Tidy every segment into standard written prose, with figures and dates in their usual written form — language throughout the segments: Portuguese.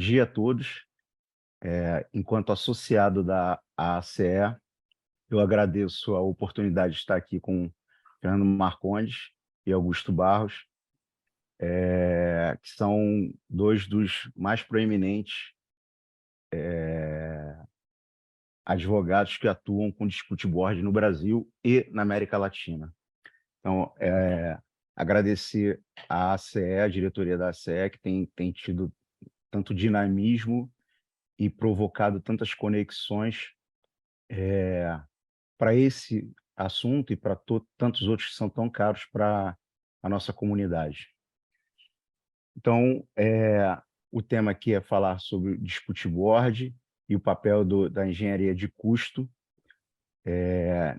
dia a todos. Enquanto associado da ACE, eu agradeço a oportunidade de estar aqui com Fernando Marcondes e Augusto Barros, que são dois dos mais proeminentes advogados que atuam com dispute board no Brasil e na América Latina. Então, agradecer à ACE, a diretoria da ACE, que tem tido tanto dinamismo e provocado tantas conexões para esse assunto e para tantos outros que são tão caros para a nossa comunidade. Então, o tema aqui é falar sobre o dispute board e o papel da engenharia de custo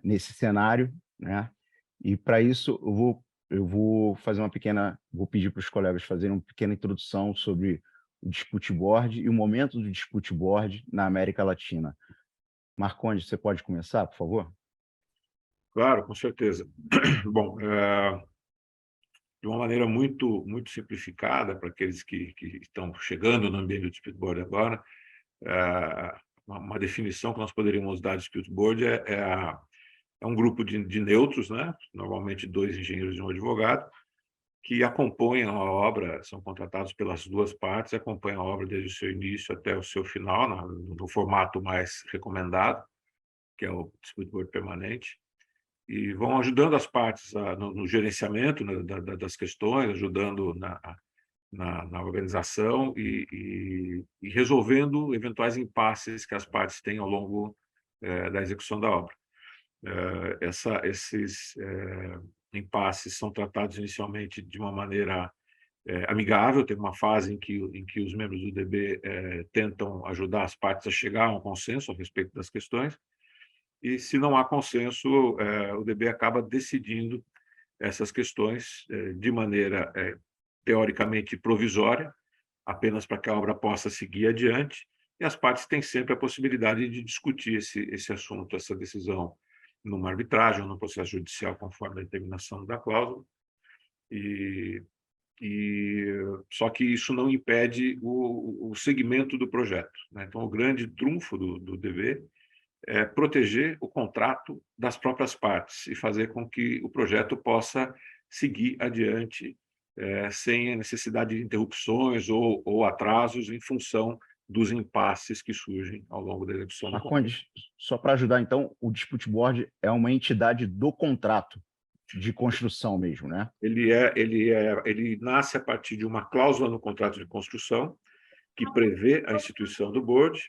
nesse cenário, né? E para isso eu vou pedir para os colegas fazerem uma pequena introdução sobre o dispute board e o momento do dispute board na América Latina. Marcondes, você pode começar, por favor? Claro, com certeza. Bom, de uma maneira muito simplificada, para aqueles que estão chegando no ambiente do dispute board agora, uma definição que nós poderíamos dar de dispute board é um grupo de neutros, né? Normalmente dois engenheiros e um advogado, que acompanham a obra, são contratados pelas duas partes, acompanham a obra desde o seu início até o seu final, no formato mais recomendado, que é o dispute board permanente, e vão ajudando as partes no gerenciamento, né, das questões, ajudando na organização e resolvendo eventuais impasses que as partes têm ao longo da execução da obra. Esses impasses são tratados inicialmente de uma maneira amigável. Tem uma fase em que os membros do DB tentam ajudar as partes a chegar a um consenso a respeito das questões, e, se não há consenso, o DB acaba decidindo essas questões de maneira teoricamente provisória, apenas para que a obra possa seguir adiante, e as partes têm sempre a possibilidade de discutir esse assunto, essa decisão, numa arbitragem ou no processo judicial, conforme a determinação da cláusula. Só que isso não impede o segmento do projeto, né? Então, o grande trunfo do DB é proteger o contrato das próprias partes e fazer com que o projeto possa seguir adiante sem a necessidade de interrupções ou atrasos em função dos impasses que surgem ao longo da execução do contrato. Marcondes, só para ajudar, então, o dispute board é uma entidade do contrato de construção mesmo, né? Ele nasce a partir de uma cláusula no contrato de construção que prevê a instituição do board,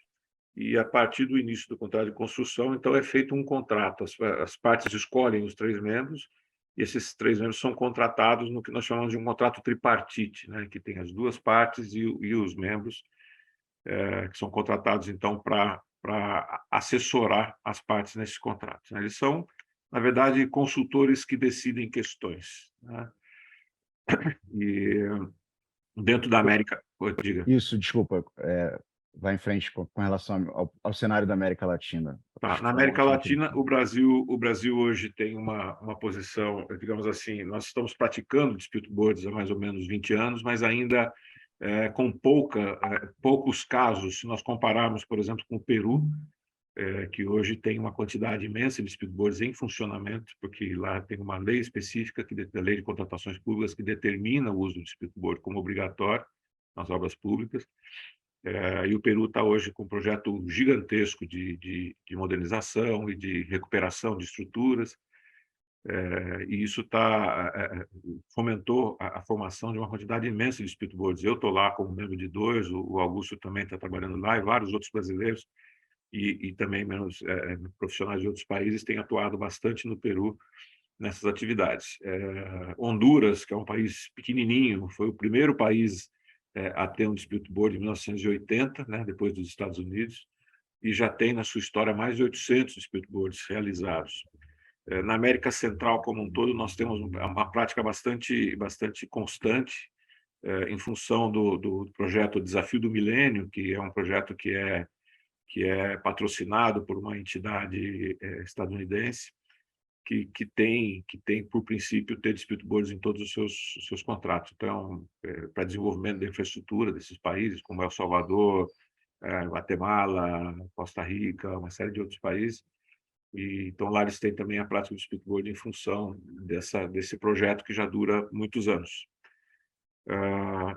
e, a partir do início do contrato de construção, então, é feito um contrato. As partes escolhem os três membros, e esses três membros são contratados no que nós chamamos de um contrato tripartite, né, que tem as duas partes e os membros, que são contratados, então, para assessorar as partes nesses contratos, né? Eles são, na verdade, consultores que decidem questões, né? E dentro da América... Diga. Isso, desculpa, vai em frente com relação ao cenário da América Latina. Tá. Acho que Na foi uma América ótima Latina, introdução. o Brasil hoje tem uma posição, digamos assim, nós estamos praticando dispute boards há mais ou menos 20 anos, mas ainda com poucos casos, se nós compararmos, por exemplo, com o Peru, que hoje tem uma quantidade imensa de dispute boards em funcionamento, porque lá tem uma lei específica, a Lei de Contratações Públicas, que determina o uso do dispute board como obrigatório nas obras públicas. E o Peru está hoje com um projeto gigantesco de modernização e de recuperação de estruturas, e isso fomentou a formação de uma quantidade imensa de dispute boards. Eu estou lá como membro de dois, o Augusto também está trabalhando lá, e vários outros brasileiros e também menos profissionais de outros países têm atuado bastante no Peru nessas atividades. Honduras, que é um país pequenininho, foi o primeiro país a ter um dispute board em 1980, né, depois dos Estados Unidos, e já tem na sua história mais de 800 dispute boards realizados. Na América Central como um todo, nós temos uma prática bastante constante, em função do projeto Desafio do Milênio, que é um projeto que é patrocinado por uma entidade estadunidense, que tem por princípio ter dispute boards em todos os seus contratos. Então, para desenvolvimento da infraestrutura desses países, como El Salvador, Guatemala, Costa Rica, uma série de outros países. E então lá eles têm também a prática do dispute board em função desse projeto que já dura muitos anos.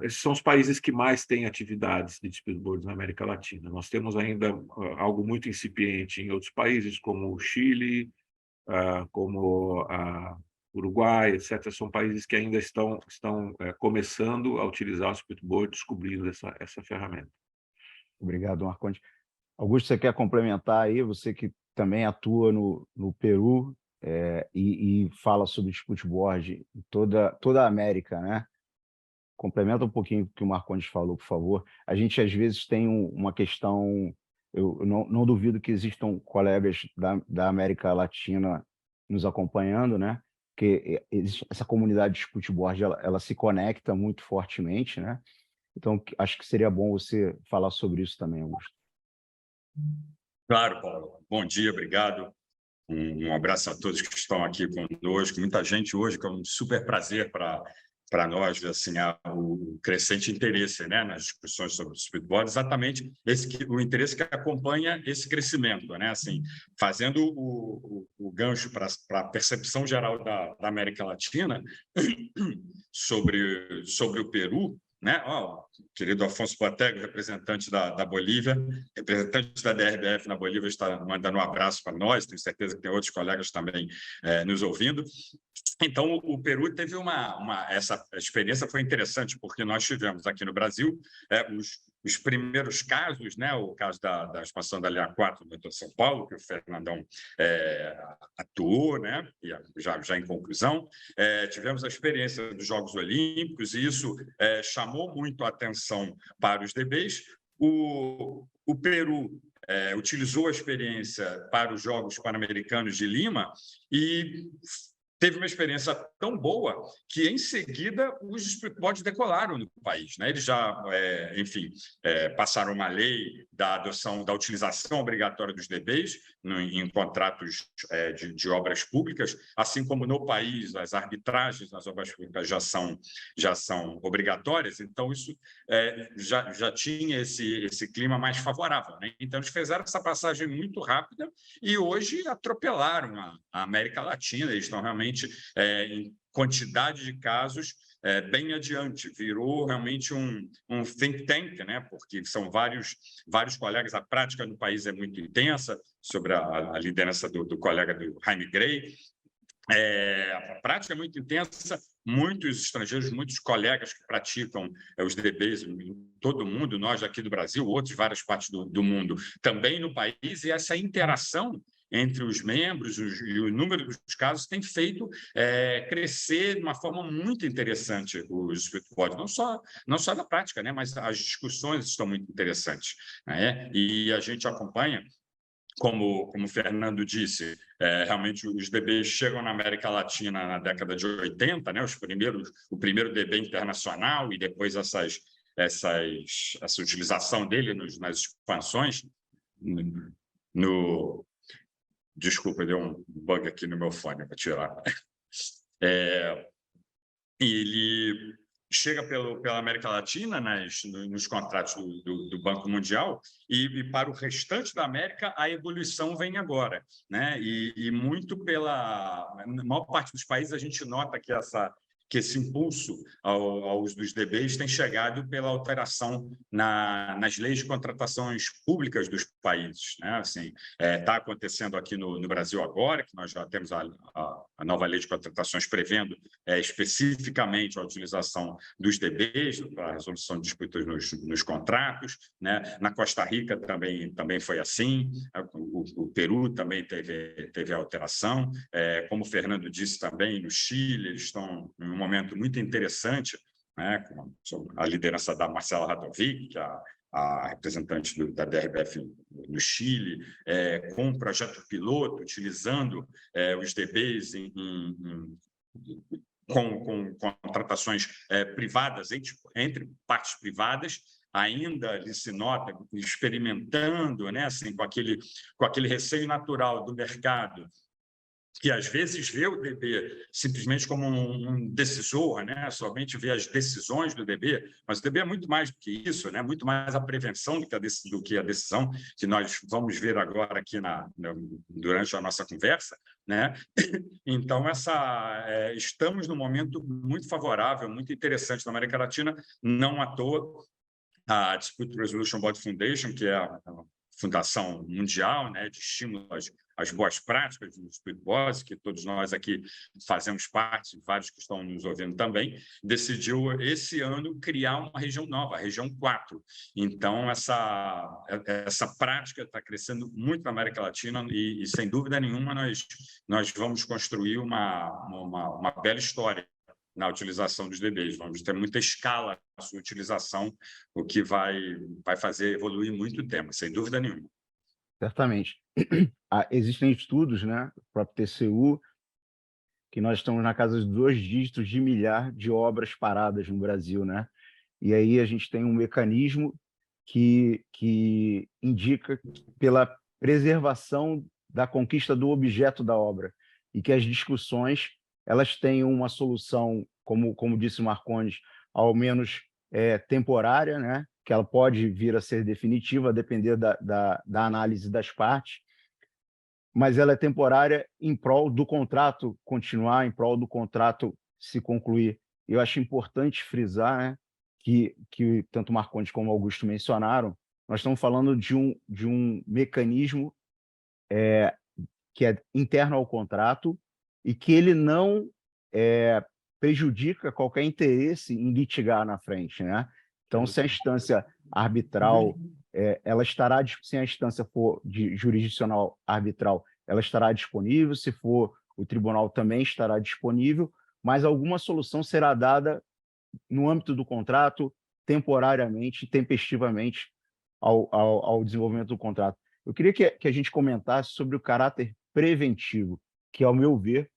Esses são os países que mais têm atividades de dispute boards na América Latina. Nós temos ainda algo muito incipiente em outros países, como o Chile, como Uruguai, etc. São países que ainda estão começando a utilizar o dispute board, descobrindo essa ferramenta. Obrigado, Marcondes. Augusto, você quer complementar aí? Você que também atua no Peru e fala sobre dispute board em toda a América, né? Complementa um pouquinho o que o Marcondes falou, por favor. A gente, às vezes, tem uma questão... Eu não duvido que existam colegas da América Latina nos acompanhando, né? Porque essa comunidade de dispute board, ela se conecta muito fortemente, né? Então, acho que seria bom você falar sobre isso também, Augusto. Claro, Paulo. Bom dia, obrigado. Um abraço a todos que estão aqui conosco. Muita gente hoje, que é um super prazer para nós ver assim, o crescente interesse, né, nas discussões sobre o dispute board, exatamente o interesse que acompanha esse crescimento, né, assim, fazendo o gancho para a percepção geral da América Latina sobre o Peru, né? Querido Afonso Boatega, representante da Bolívia, representante da DRBF na Bolívia, está mandando um abraço para nós, tenho certeza que tem outros colegas também nos ouvindo. Então, o Peru teve essa experiência foi interessante, porque nós tivemos aqui no Brasil os primeiros casos, né? O caso da expansão da Linha 4 do metrô de São Paulo, que o Fernandão atuou, né? E já em conclusão. Tivemos a experiência dos Jogos Olímpicos, e isso chamou muito a atenção para os DBs. O Peru utilizou a experiência para os Jogos Pan-Americanos de Lima e teve uma experiência tão boa que, em seguida, os dispute boards decolaram no país, né? Eles já, enfim, passaram uma lei da adoção, da utilização obrigatória dos DBs em contratos de obras públicas, assim como no país as arbitragens nas obras públicas já são obrigatórias. Então, isso já tinha esse clima mais favorável, né? Então, eles fizeram essa passagem muito rápida e hoje atropelaram a América Latina. Eles estão realmente em quantidade de casos bem adiante, virou realmente um think tank, né? Porque são vários colegas, a prática no país é muito intensa, sobre a liderança do colega do Jaime Gray. A prática é muito intensa, muitos estrangeiros, muitos colegas que praticam os DBs em todo o mundo, nós aqui do Brasil, outros várias partes do mundo, também no país, e essa interação entre os membros e o número dos casos tem feito crescer de uma forma muito interessante o dispute board, não só na prática, né, mas as discussões estão muito interessantes, né? E a gente acompanha, como o Fernando disse, realmente os DBs chegam na América Latina na década de 80, né, o primeiro DB internacional, e depois essa utilização dele nas expansões. Desculpa, deu um bug aqui no meu fone, para tirar. Ele chega pela América Latina nos contratos do Banco Mundial, e para o restante da América a evolução vem agora, né? E muito na maior parte dos países a gente nota que esse impulso aos dos DBs tem chegado pela alteração nas leis de contratações públicas dos países, né? Assim, está acontecendo aqui no Brasil agora, que nós já temos a nova lei de contratações prevendo especificamente a utilização dos DBs para a resolução de disputas nos contratos, né? Na Costa Rica também foi assim, o Peru também teve a alteração, como o Fernando disse também, no Chile eles estão em um momento muito interessante, né, com a liderança da Marcela Radovic, que é a representante da DRBF no Chile, com um projeto piloto, utilizando os DBs com contratações privadas, entre partes privadas, ainda ali se nota, experimentando, né, assim, com aquele receio natural do mercado que às vezes vê o DB simplesmente como um decisor, né? Somente vê as decisões do DB, mas o DB é muito mais do que isso, né? Muito mais a prevenção do que a decisão, que nós vamos ver agora aqui durante a nossa conversa, né? Então, estamos num momento muito favorável, muito interessante na América Latina, não à toa. A Dispute Resolution Board Foundation, que é a fundação mundial, né, de estímulo às boas práticas do Dispute Boards, que todos nós aqui fazemos parte, vários que estão nos ouvindo também, decidiu esse ano criar uma região nova, a região 4. Então, essa prática está crescendo muito na América Latina e sem dúvida nenhuma, nós vamos construir uma bela história na utilização dos DBs. Vamos ter muita escala na sua utilização, o que vai fazer evoluir muito o tema, sem dúvida nenhuma. Certamente. Existem estudos, né, o próprio TCU, que nós estamos na casa dos 2 dígitos de milhar de obras paradas no Brasil, né? E aí a gente tem um mecanismo que indica pela preservação da conquista do objeto da obra e que as discussões elas tenham uma solução, como disse o Marcondes, ao menos temporária, né? Que ela pode vir a ser definitiva, a depender da análise das partes, mas ela é temporária em prol do contrato continuar, em prol do contrato se concluir. Eu acho importante frisar, né, que tanto Marcondes como Augusto mencionaram, nós estamos falando de um mecanismo que é interno ao contrato e que ele não prejudica qualquer interesse em litigar na frente, né? Então, se a instância arbitral ela estará, se a instância for jurisdicional arbitral, ela estará disponível, se for o tribunal também estará disponível, mas alguma solução será dada no âmbito do contrato, temporariamente, tempestivamente, ao desenvolvimento do contrato. Eu queria que a gente comentasse sobre o caráter preventivo, que, ao meu ver,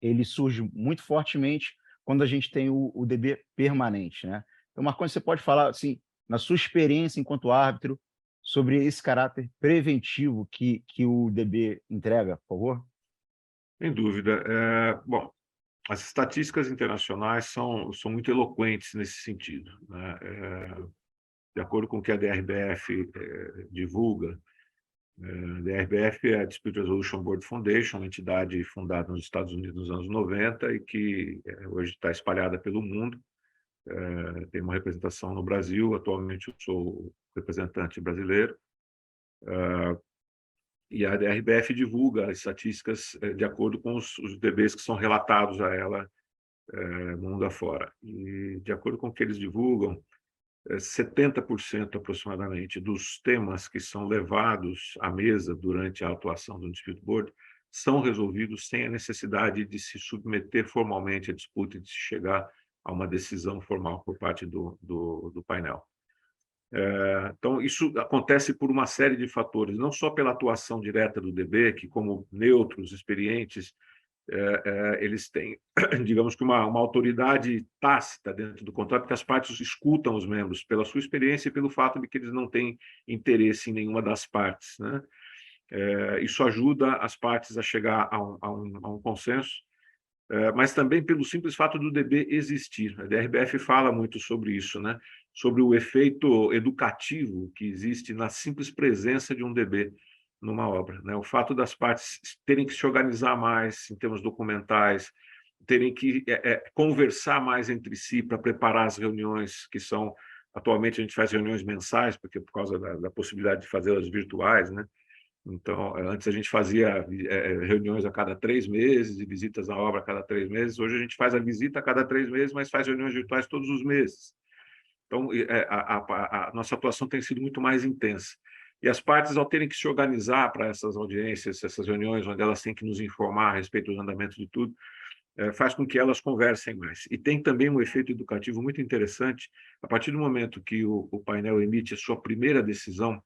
ele surge muito fortemente quando a gente tem o DB permanente, né? Então, Marcondes, você pode falar, assim, na sua experiência enquanto árbitro, sobre esse caráter preventivo que o DB entrega, por favor? Sem dúvida. Bom, as estatísticas internacionais são muito eloquentes nesse sentido, né? De acordo com o que a DRBF divulga, a DRBF é a Dispute Resolution Board Foundation, uma entidade fundada nos Estados Unidos nos anos 90 e que hoje está espalhada pelo mundo. Tem uma representação no Brasil, atualmente eu sou representante brasileiro. E a DRBF divulga as estatísticas de acordo com os DBs que são relatados a ela mundo afora. E, de acordo com o que eles divulgam, 70% aproximadamente dos temas que são levados à mesa durante a atuação do Dispute Board são resolvidos sem a necessidade de se submeter formalmente à disputa e de se chegar a uma decisão formal por parte do painel. Então, isso acontece por uma série de fatores, não só pela atuação direta do DB, que, como neutros, experientes, eles têm, digamos que uma autoridade tácita dentro do contrato, porque as partes escutam os membros pela sua experiência e pelo fato de que eles não têm interesse em nenhuma das partes, né? Isso ajuda as partes a chegar a um consenso, mas também pelo simples fato do DB existir. A DRBF fala muito sobre isso, né? Sobre o efeito educativo que existe na simples presença de um DB numa obra, né? O fato das partes terem que se organizar mais em termos documentais, terem que conversar mais entre si para preparar as reuniões que são... Atualmente a gente faz reuniões mensais, porque por causa da possibilidade de fazê-las virtuais, né? Então, antes a gente fazia reuniões a cada 3 meses e visitas à obra a cada 3 meses. Hoje a gente faz a visita a cada 3 meses, mas faz reuniões virtuais todos os meses. Então, a nossa atuação tem sido muito mais intensa. E as partes, ao terem que se organizar para essas audiências, essas reuniões, onde elas têm que nos informar a respeito dos andamentos de tudo, faz com que elas conversem mais. E tem também um efeito educativo muito interessante. A partir do momento que o painel emite a sua primeira decisão,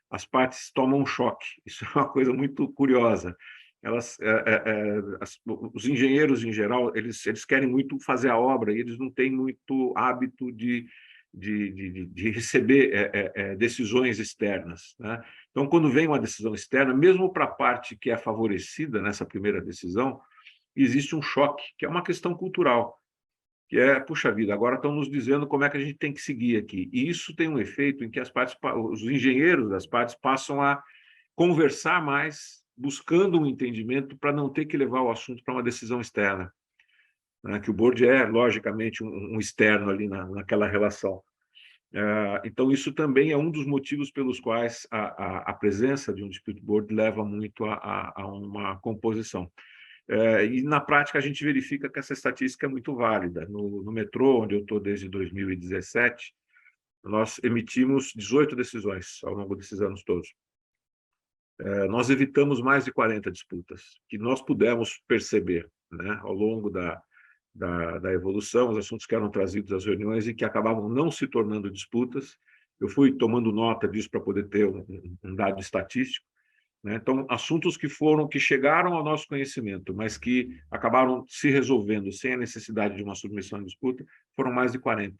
as partes tomam um choque. Isso é uma coisa muito curiosa. Os engenheiros, em geral, eles querem muito fazer a obra e eles não têm muito hábito de de receber decisões externas, né? Então, quando vem uma decisão externa, mesmo para a parte que é favorecida nessa primeira decisão, existe um choque, que é uma questão cultural, que é, puxa vida, agora estão nos dizendo como é que a gente tem que seguir aqui. E isso tem um efeito em que os engenheiros das partes passam a conversar mais, buscando um entendimento para não ter que levar o assunto para uma decisão externa, né? Que o board é, logicamente, um externo ali naquela relação. Então, isso também é um dos motivos pelos quais a presença de um dispute board leva muito a uma composição. E, na prática, a gente verifica que essa estatística é muito válida. No metrô, onde eu estou desde 2017, nós emitimos 18 decisões ao longo desses anos todos. Nós evitamos mais de 40 disputas, que nós pudemos perceber, né, ao longo da evolução, os assuntos que eram trazidos às reuniões e que acabavam não se tornando disputas. Eu fui tomando nota disso para poder ter um dado estatístico, né? Então, assuntos que chegaram ao nosso conhecimento, mas que acabaram se resolvendo sem a necessidade de uma submissão à disputa, foram mais de 40.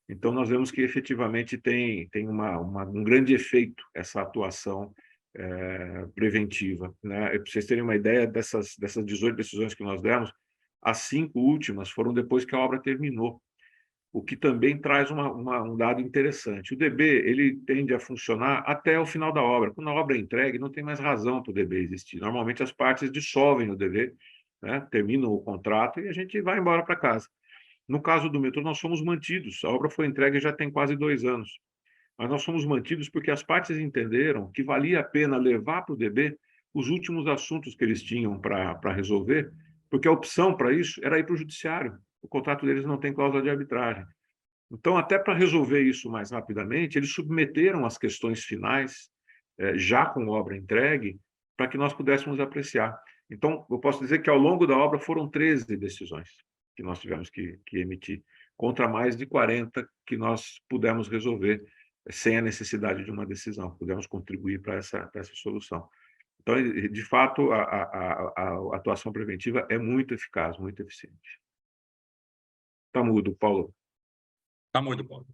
Então, nós vemos que efetivamente tem um grande efeito essa atuação preventiva, né? Para vocês terem uma ideia, dessas 18 decisões que nós demos, as 5 últimas foram depois que a obra terminou, o que também traz um dado interessante. O DB ele tende a funcionar até o final da obra. Quando a obra é entregue, não tem mais razão para o DB existir. Normalmente, as partes dissolvem o DB, né? Terminam o contrato e a gente vai embora para casa. No caso do metrô, nós fomos mantidos. A obra foi entregue já tem quase 2 anos. Mas nós fomos mantidos porque as partes entenderam que valia a pena levar para o DB os últimos assuntos que eles tinham para resolver, porque a opção para isso era ir para o judiciário. O contrato deles não tem cláusula de arbitragem. Então, até para resolver isso mais rapidamente, eles submeteram as questões finais, já com obra entregue, para que nós pudéssemos apreciar. Então, eu posso dizer que ao longo da obra foram 13 decisões que nós tivemos que emitir, contra mais de 40 que nós pudemos resolver sem a necessidade de uma decisão, pudemos contribuir para essa solução. Então, de fato, a atuação preventiva é muito eficaz, muito eficiente. Está mudo, Paulo. Está mudo, Paulo.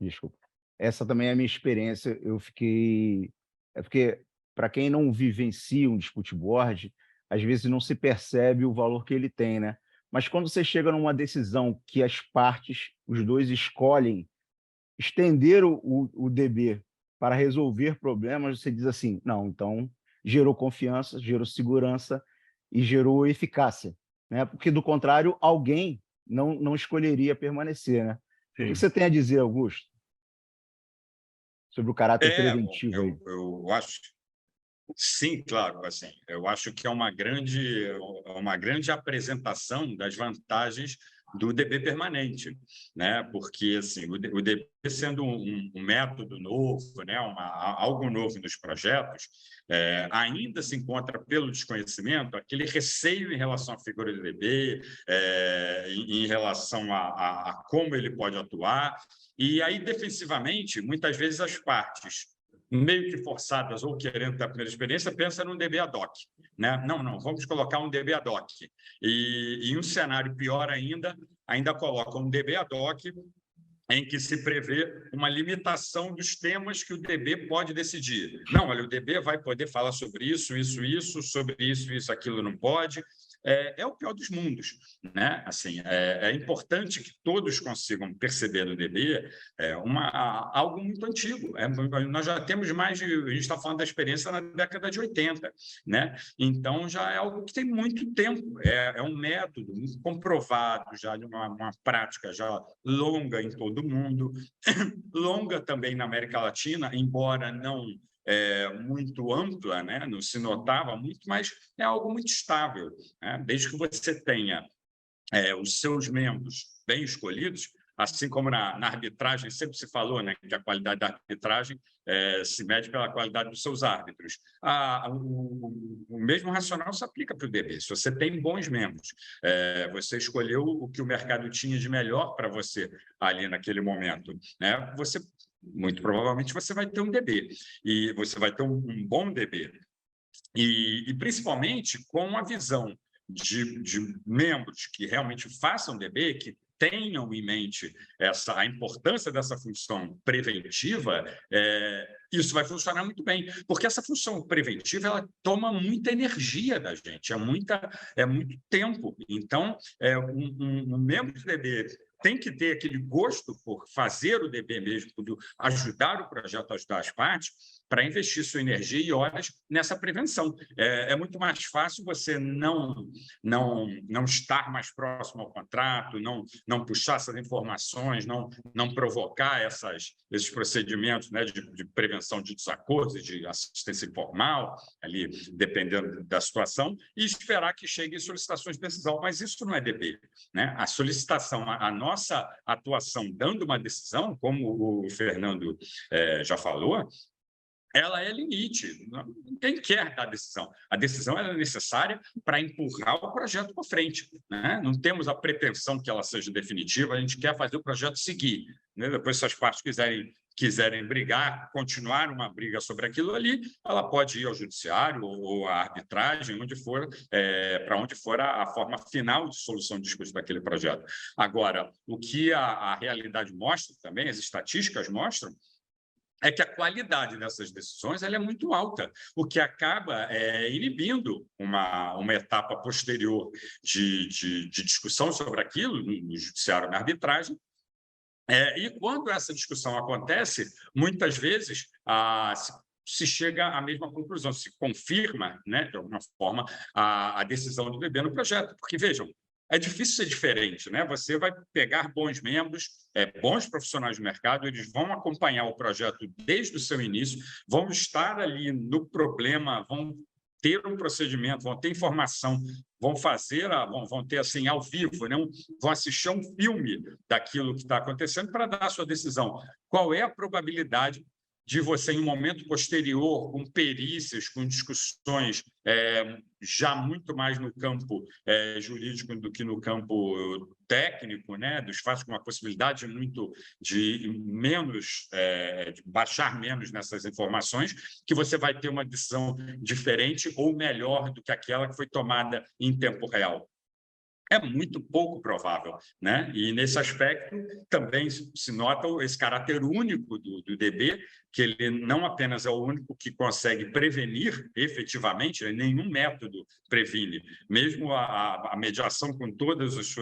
Desculpa. Essa também é a minha experiência. Eu fiquei... porque, para quem não vivencia um dispute board, às vezes não se percebe o valor que ele tem, né? Mas quando você chega numa decisão que as partes, os dois escolhem estender o DB para resolver problemas, você diz assim, não, então gerou confiança, gerou segurança e gerou eficácia, né? Porque, do contrário, alguém não escolheria permanecer, né? O que você tem a dizer, Augusto, sobre o caráter preventivo aí? Eu acho... Sim, claro, assim, eu acho que é uma grande apresentação das vantagens do DB permanente, né? Porque assim, o DB sendo um método novo, né? Algo novo nos projetos, ainda se encontra pelo desconhecimento aquele receio em relação à figura do DB, em relação a como ele pode atuar, e aí defensivamente, muitas vezes as partes meio que forçadas ou querendo ter a primeira experiência, pensa num DB ad hoc, né? Não, vamos colocar um DB ad hoc. E em um cenário pior ainda coloca um DB ad hoc em que se prevê uma limitação dos temas que o DB pode decidir. Não, olha, o DB vai poder falar sobre isso, sobre isso, aquilo não pode. É o pior dos mundos, né? Assim, é importante que todos consigam perceber no DB algo muito antigo. Nós já temos a gente está falando da experiência na década de 80, né? Então, já é algo que tem muito tempo, é um método muito comprovado, já de uma prática já longa em todo o mundo, longa também na América Latina, embora não muito ampla, né? Não se notava muito, mas é algo muito estável, né? Desde que você tenha os seus membros bem escolhidos, assim como na arbitragem sempre se falou, né, que a qualidade da arbitragem se mede pela qualidade dos seus árbitros. O mesmo racional se aplica para o DB. Se você tem bons membros, você escolheu o que o mercado tinha de melhor para você ali naquele momento, né? Muito provavelmente você vai ter um DB, e você vai ter um bom DB, e principalmente com uma visão de membros que realmente façam DB, que tenham em mente a importância dessa função preventiva, isso vai funcionar muito bem, porque essa função preventiva ela toma muita energia da gente, é muito tempo. Então, um membro do DB tem que ter aquele gosto por fazer o DB mesmo, por ajudar o projeto, ajudar as partes, para investir sua energia e horas nessa prevenção. É muito mais fácil você não estar mais próximo ao contrato, não puxar essas informações, não provocar esses procedimentos, né, de prevenção de desacordos, de assistência informal, ali, dependendo da situação, e esperar que cheguem solicitações de decisão. Mas isso não é DB, né? A solicitação, a nossa atuação dando uma decisão, como o Fernando já falou, ela é limite. Ninguém quer dar decisão. A decisão é necessária para empurrar o projeto para frente, né? Não temos a pretensão que ela seja definitiva, a gente quer fazer o projeto seguir, né? Depois, se as partes quiserem brigar, continuar uma briga sobre aquilo ali, ela pode ir ao judiciário ou à arbitragem, onde for, para onde for a forma final de solução de discussão daquele projeto. Agora, o que a realidade mostra também, as estatísticas mostram, é que a qualidade dessas decisões ela é muito alta, o que acaba inibindo uma etapa posterior de discussão sobre aquilo no judiciário, na arbitragem. E quando essa discussão acontece, muitas vezes se chega à mesma conclusão, se confirma, né, de alguma forma, a decisão do DB no projeto. Porque, vejam, é difícil ser diferente, né? Você vai pegar bons membros, bons profissionais do mercado, eles vão acompanhar o projeto desde o seu início, vão estar ali no problema, vão ter um procedimento, vão ter informação, vão ter assim ao vivo, né? Vão assistir a um filme daquilo que está acontecendo para dar a sua decisão. Qual é a probabilidade de você, em um momento posterior, com perícias, com discussões já muito mais no campo jurídico do que no campo técnico, né, dos fatos, com uma possibilidade de baixar menos nessas informações, que você vai ter uma decisão diferente ou melhor do que aquela que foi tomada em tempo real. É muito pouco provável, né? E, nesse aspecto, também se nota esse caráter único do DB, que ele não apenas é o único que consegue prevenir efetivamente, né? Nenhum método previne. Mesmo a mediação com todas as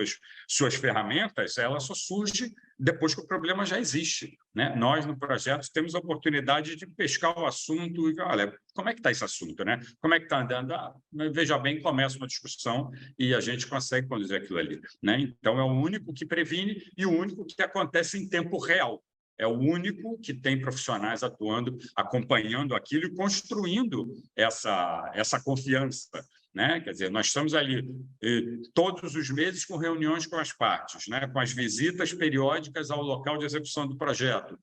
suas ferramentas, ela só surge depois que o problema já existe, né? Nós, no projeto, temos a oportunidade de pescar o assunto e, olha, como é que está esse assunto, né? Como é que está andando? Veja bem, começa uma discussão e a gente consegue conduzir aquilo ali, né? Então, é o único que previne e o único que acontece em tempo real. É o único que tem profissionais atuando, acompanhando aquilo e construindo essa confiança, né? Quer dizer, nós estamos ali todos os meses com reuniões com as partes, né? Com as visitas periódicas ao local de execução do projeto,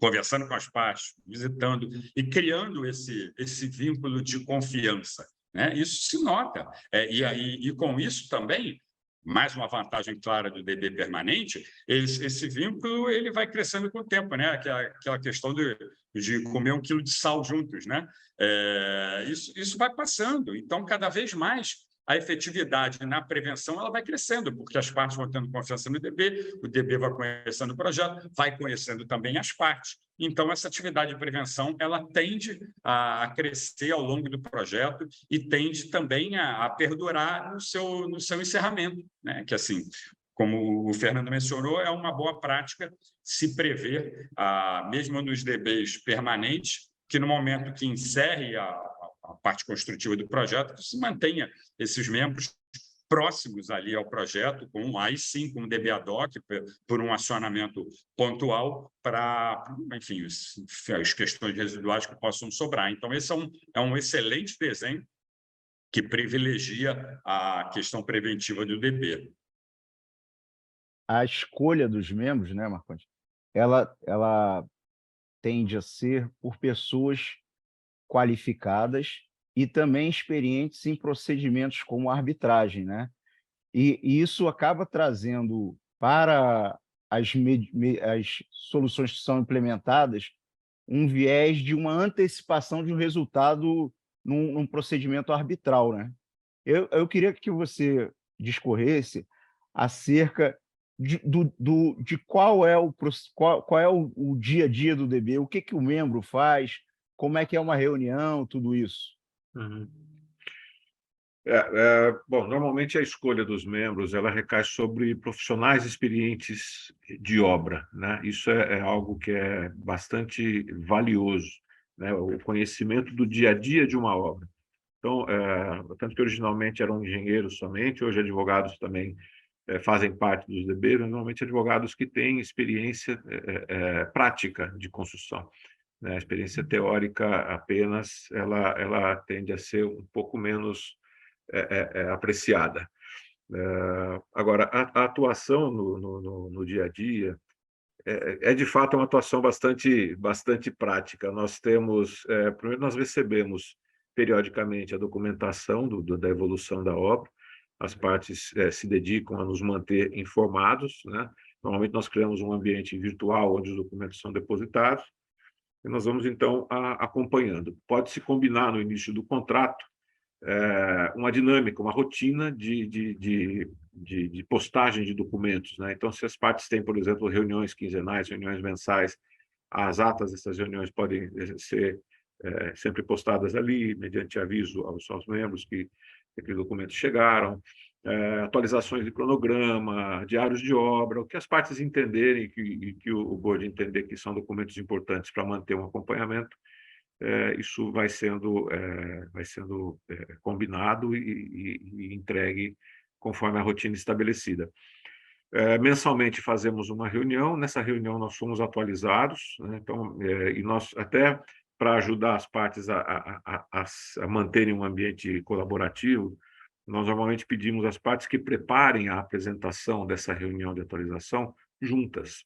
conversando com as partes, visitando e criando esse vínculo de confiança, né? Isso se nota. E com isso também, mais uma vantagem clara do DB permanente, esse vínculo ele vai crescendo com o tempo, né? Aquela questão de comer 1 quilo de sal juntos, né? Isso vai passando. Então, cada vez mais, a efetividade na prevenção ela vai crescendo, porque as partes vão tendo confiança no DB, o DB vai conhecendo o projeto, vai conhecendo também as partes. Então, essa atividade de prevenção ela tende a crescer ao longo do projeto e tende também a perdurar no seu encerramento, né? Que, assim, como o Fernando mencionou, é uma boa prática se prever, mesmo nos DBs permanentes, que no momento que encerre a parte construtiva do projeto, se mantenha esses membros próximos ali ao projeto, aí sim com um DB ad hoc, por um acionamento pontual para, enfim, as questões residuais que possam sobrar. Então, esse é um excelente desenho que privilegia a questão preventiva do DB. A escolha dos membros, né, Marcondes, ela tende a ser por pessoas qualificadas e também experientes em procedimentos como arbitragem, né? E isso acaba trazendo para as soluções que são implementadas um viés de uma antecipação de um resultado num procedimento arbitral, né? Eu queria que você discorresse acerca de qual é qual é o dia a dia do DB, o que que o membro faz, como é que é uma reunião, tudo isso. Uhum. Bom, normalmente a escolha dos membros ela recai sobre profissionais experientes de obra, né? Isso é algo que é bastante valioso, né? O conhecimento do dia a dia de uma obra. Então, tanto que originalmente eram engenheiros somente, hoje advogados também fazem parte dos DBs, normalmente advogados que têm experiência prática de construção, né? A experiência teórica apenas, ela tende a ser um pouco menos apreciada. Agora, a atuação no dia a dia de fato uma atuação bastante prática. Nós temos, primeiro nós recebemos periodicamente a documentação da evolução da obra, as partes se dedicam a nos manter informados, né? Normalmente nós criamos um ambiente virtual onde os documentos são depositados e nós vamos então acompanhando. Pode-se combinar no início do contrato uma dinâmica, uma rotina de postagem de documentos, né? Então, se as partes têm, por exemplo, reuniões quinzenais, reuniões mensais, as atas dessas reuniões podem ser sempre postadas ali, mediante aviso aos membros que aqueles documentos chegaram, atualizações de cronograma, diários de obra, o que as partes entenderem e que o board entender que são documentos importantes para manter um acompanhamento, isso vai sendo combinado e entregue conforme a rotina estabelecida. Mensalmente fazemos uma reunião, nessa reunião nós somos atualizados, né? Então, e nós até para ajudar as partes a manterem um ambiente colaborativo, nós normalmente pedimos às partes que preparem a apresentação dessa reunião de atualização juntas,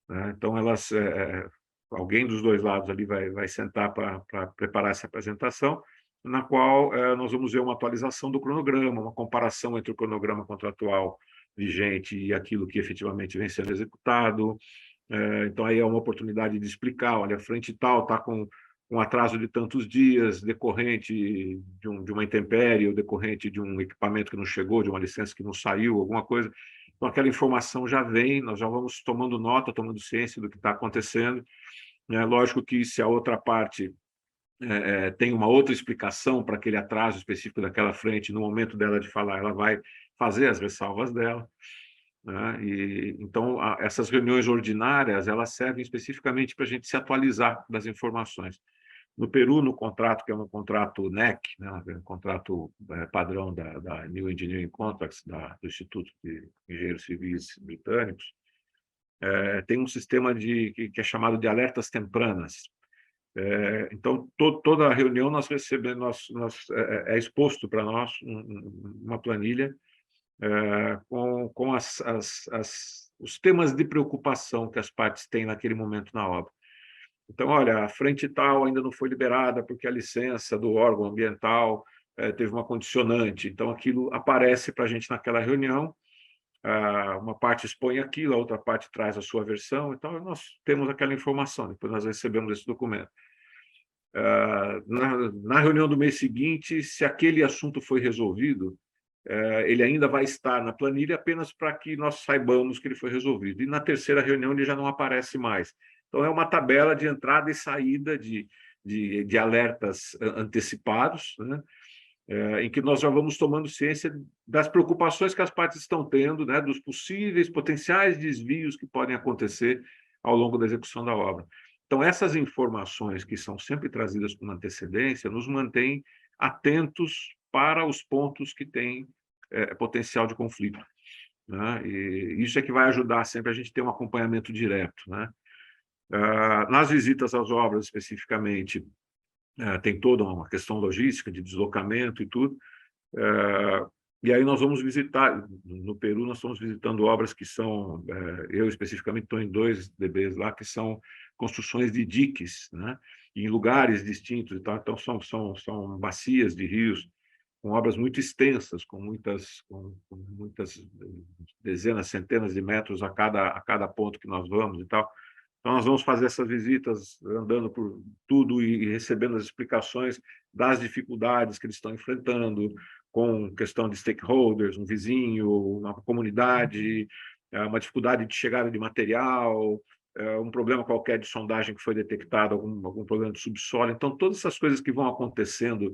né? Então, alguém dos dois lados ali vai sentar para preparar essa apresentação, na qual nós vamos ver uma atualização do cronograma, uma comparação entre o cronograma contratual vigente e aquilo que efetivamente vem sendo executado. Então, aí é uma oportunidade de explicar, olha, a frente tal está com um atraso de tantos dias, decorrente de uma intempérie, ou decorrente de um equipamento que não chegou, de uma licença que não saiu, alguma coisa. Então, aquela informação já vem, nós já vamos tomando nota, tomando ciência do que está acontecendo. É lógico que se a outra parte tem uma outra explicação para aquele atraso específico daquela frente, no momento dela de falar, ela vai fazer as ressalvas dela, né? Então, essas reuniões ordinárias, elas servem especificamente para a gente se atualizar das informações. No Peru, no contrato, que é um contrato NEC, né, um contrato padrão da New Engineering Contracts, do Instituto de Engenheiros Civis Britânicos, tem um sistema que é chamado de alertas tempranas. Então, toda a reunião nós recebemos, é exposto para nós uma planilha com os temas de preocupação que as partes têm naquele momento na obra. Então, olha, a frente tal ainda não foi liberada porque a licença do órgão ambiental teve uma condicionante. Então, aquilo aparece para a gente naquela reunião, uma parte expõe aquilo, a outra parte traz a sua versão. Então, nós temos aquela informação, depois nós recebemos esse documento. Na reunião do mês seguinte, se aquele assunto foi resolvido, ele ainda vai estar na planilha apenas para que nós saibamos que ele foi resolvido. E na terceira reunião ele já não aparece mais. Então, é uma tabela de entrada e saída de alertas antecipados, né? Em que nós já vamos tomando ciência das preocupações que as partes estão tendo, né? Dos possíveis, potenciais desvios que podem acontecer ao longo da execução da obra. Então, essas informações que são sempre trazidas com antecedência nos mantêm atentos para os pontos que têm potencial de conflito, né? E isso é que vai ajudar sempre a gente ter um acompanhamento direto, né? Nas visitas às obras, especificamente, tem toda uma questão logística, de deslocamento e tudo. E aí nós vamos visitar, no Peru, nós estamos visitando obras que são, eu especificamente estou em 2 DBs lá, que são construções de diques, né? Em lugares distintos e tal. Então, são bacias de rios, com obras muito extensas, com muitas dezenas, centenas de metros a cada ponto que nós vamos e tal. Então, nós vamos fazer essas visitas andando por tudo e recebendo as explicações das dificuldades que eles estão enfrentando, com questão de stakeholders, um vizinho, uma comunidade, uma dificuldade de chegada de material, um problema qualquer de sondagem que foi detectado, algum problema de subsolo. Então, todas essas coisas que vão acontecendo,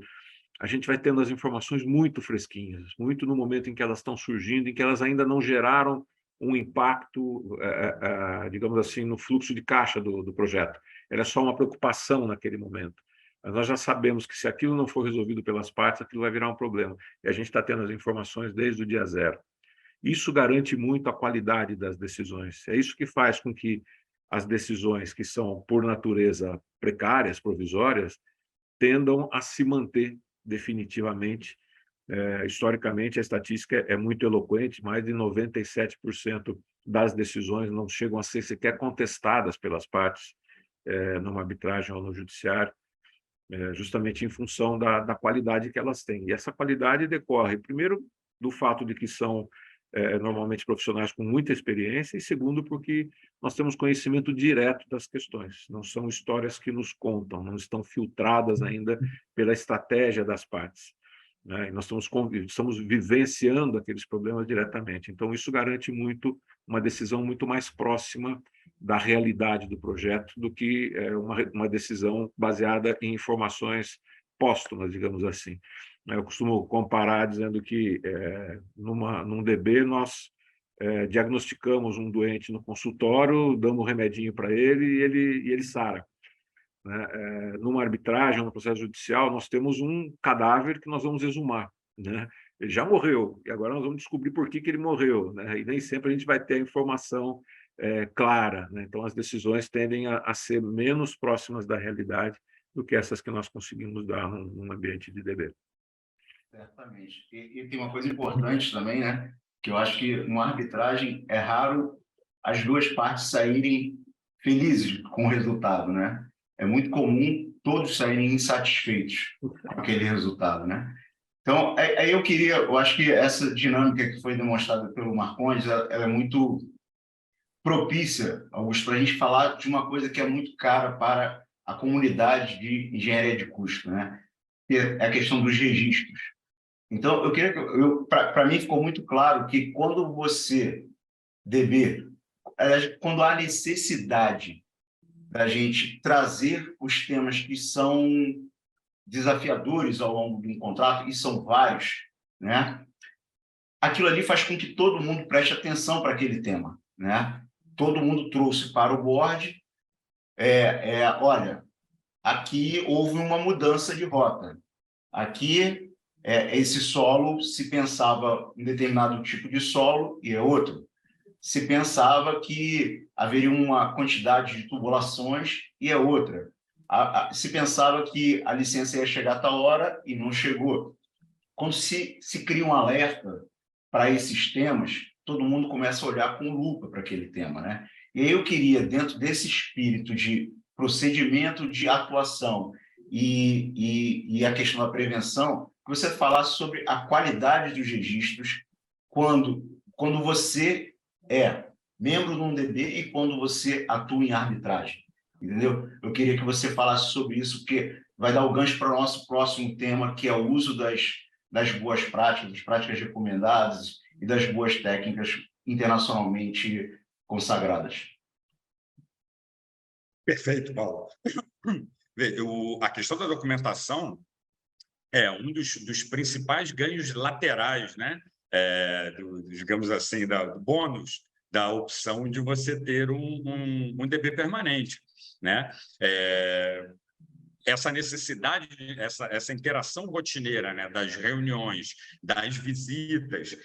a gente vai tendo as informações muito fresquinhas, muito no momento em que elas estão surgindo, em que elas ainda não geraram um impacto, digamos assim, no fluxo de caixa do projeto. Ela é só uma preocupação naquele momento. Mas nós já sabemos que se aquilo não for resolvido pelas partes, aquilo vai virar um problema. E a gente está tendo as informações desde o dia zero. Isso garante muito a qualidade das decisões. É isso que faz com que as decisões que são, por natureza, precárias, provisórias, tendam a se manter definitivamente. Historicamente, a estatística é muito eloquente, mais de 97% das decisões não chegam a ser sequer contestadas pelas partes numa arbitragem ou no judiciário, justamente em função da qualidade que elas têm. E essa qualidade decorre, primeiro, do fato de que são normalmente profissionais com muita experiência, e segundo, porque nós temos conhecimento direto das questões, não são histórias que nos contam, não estão filtradas ainda pela estratégia das partes, né? E nós estamos vivenciando aqueles problemas diretamente. Então, isso garante muito uma decisão muito mais próxima da realidade do projeto do que uma decisão baseada em informações póstumas, digamos assim. Eu costumo comparar dizendo que, num DB, nós diagnosticamos um doente no consultório, damos um remedinho para ele e ele sara, né? Numa arbitragem, no processo judicial, nós temos um cadáver que nós vamos exumar, né? Ele já morreu, e agora nós vamos descobrir por que ele morreu, né? E nem sempre a gente vai ter a informação clara, né? Então, as decisões tendem a ser menos próximas da realidade do que essas que nós conseguimos dar num ambiente de DB. Certamente. E tem uma coisa importante também, né? Que eu acho que numa arbitragem é raro as duas partes saírem felizes com o resultado, né? É muito comum todos saírem insatisfeitos com aquele resultado, né? Então, aí eu acho que essa dinâmica que foi demonstrada pelo Marcondes, ela é muito propícia, Augusto, para a gente falar de uma coisa que é muito cara para a comunidade de engenharia de custo, né? Que é a questão dos registros. Então, eu queria para mim ficou muito claro que quando você quando há necessidade da gente trazer os temas que são desafiadores ao longo de um contrato, e são vários, né? Aquilo ali faz com que todo mundo preste atenção para aquele tema, né? Todo mundo trouxe para o board, olha, aqui houve uma mudança de rota. Aqui, esse solo, se pensava em determinado tipo de solo, e é outro. Se pensava que haveria uma quantidade de tubulações, e é outra. Se pensava que a licença ia chegar a tal hora, e não chegou. Quando se cria um alerta para esses temas, todo mundo começa a olhar com lupa para aquele tema, né? E aí eu queria, dentro desse espírito de procedimento de atuação e a questão da prevenção, que você falasse sobre a qualidade dos registros quando você é membro de um DB e quando você atua em arbitragem, entendeu? Eu queria que você falasse sobre isso, porque vai dar o gancho para o nosso próximo tema, que é o uso das boas práticas, das práticas recomendadas e das boas técnicas internacionalmente consagradas. Perfeito, Paulo. A questão da documentação é um dos principais ganhos laterais, né? Digamos assim, do bônus da opção de você ter um DB permanente, né? Essa necessidade, essa interação rotineira, né, das reuniões, das visitas,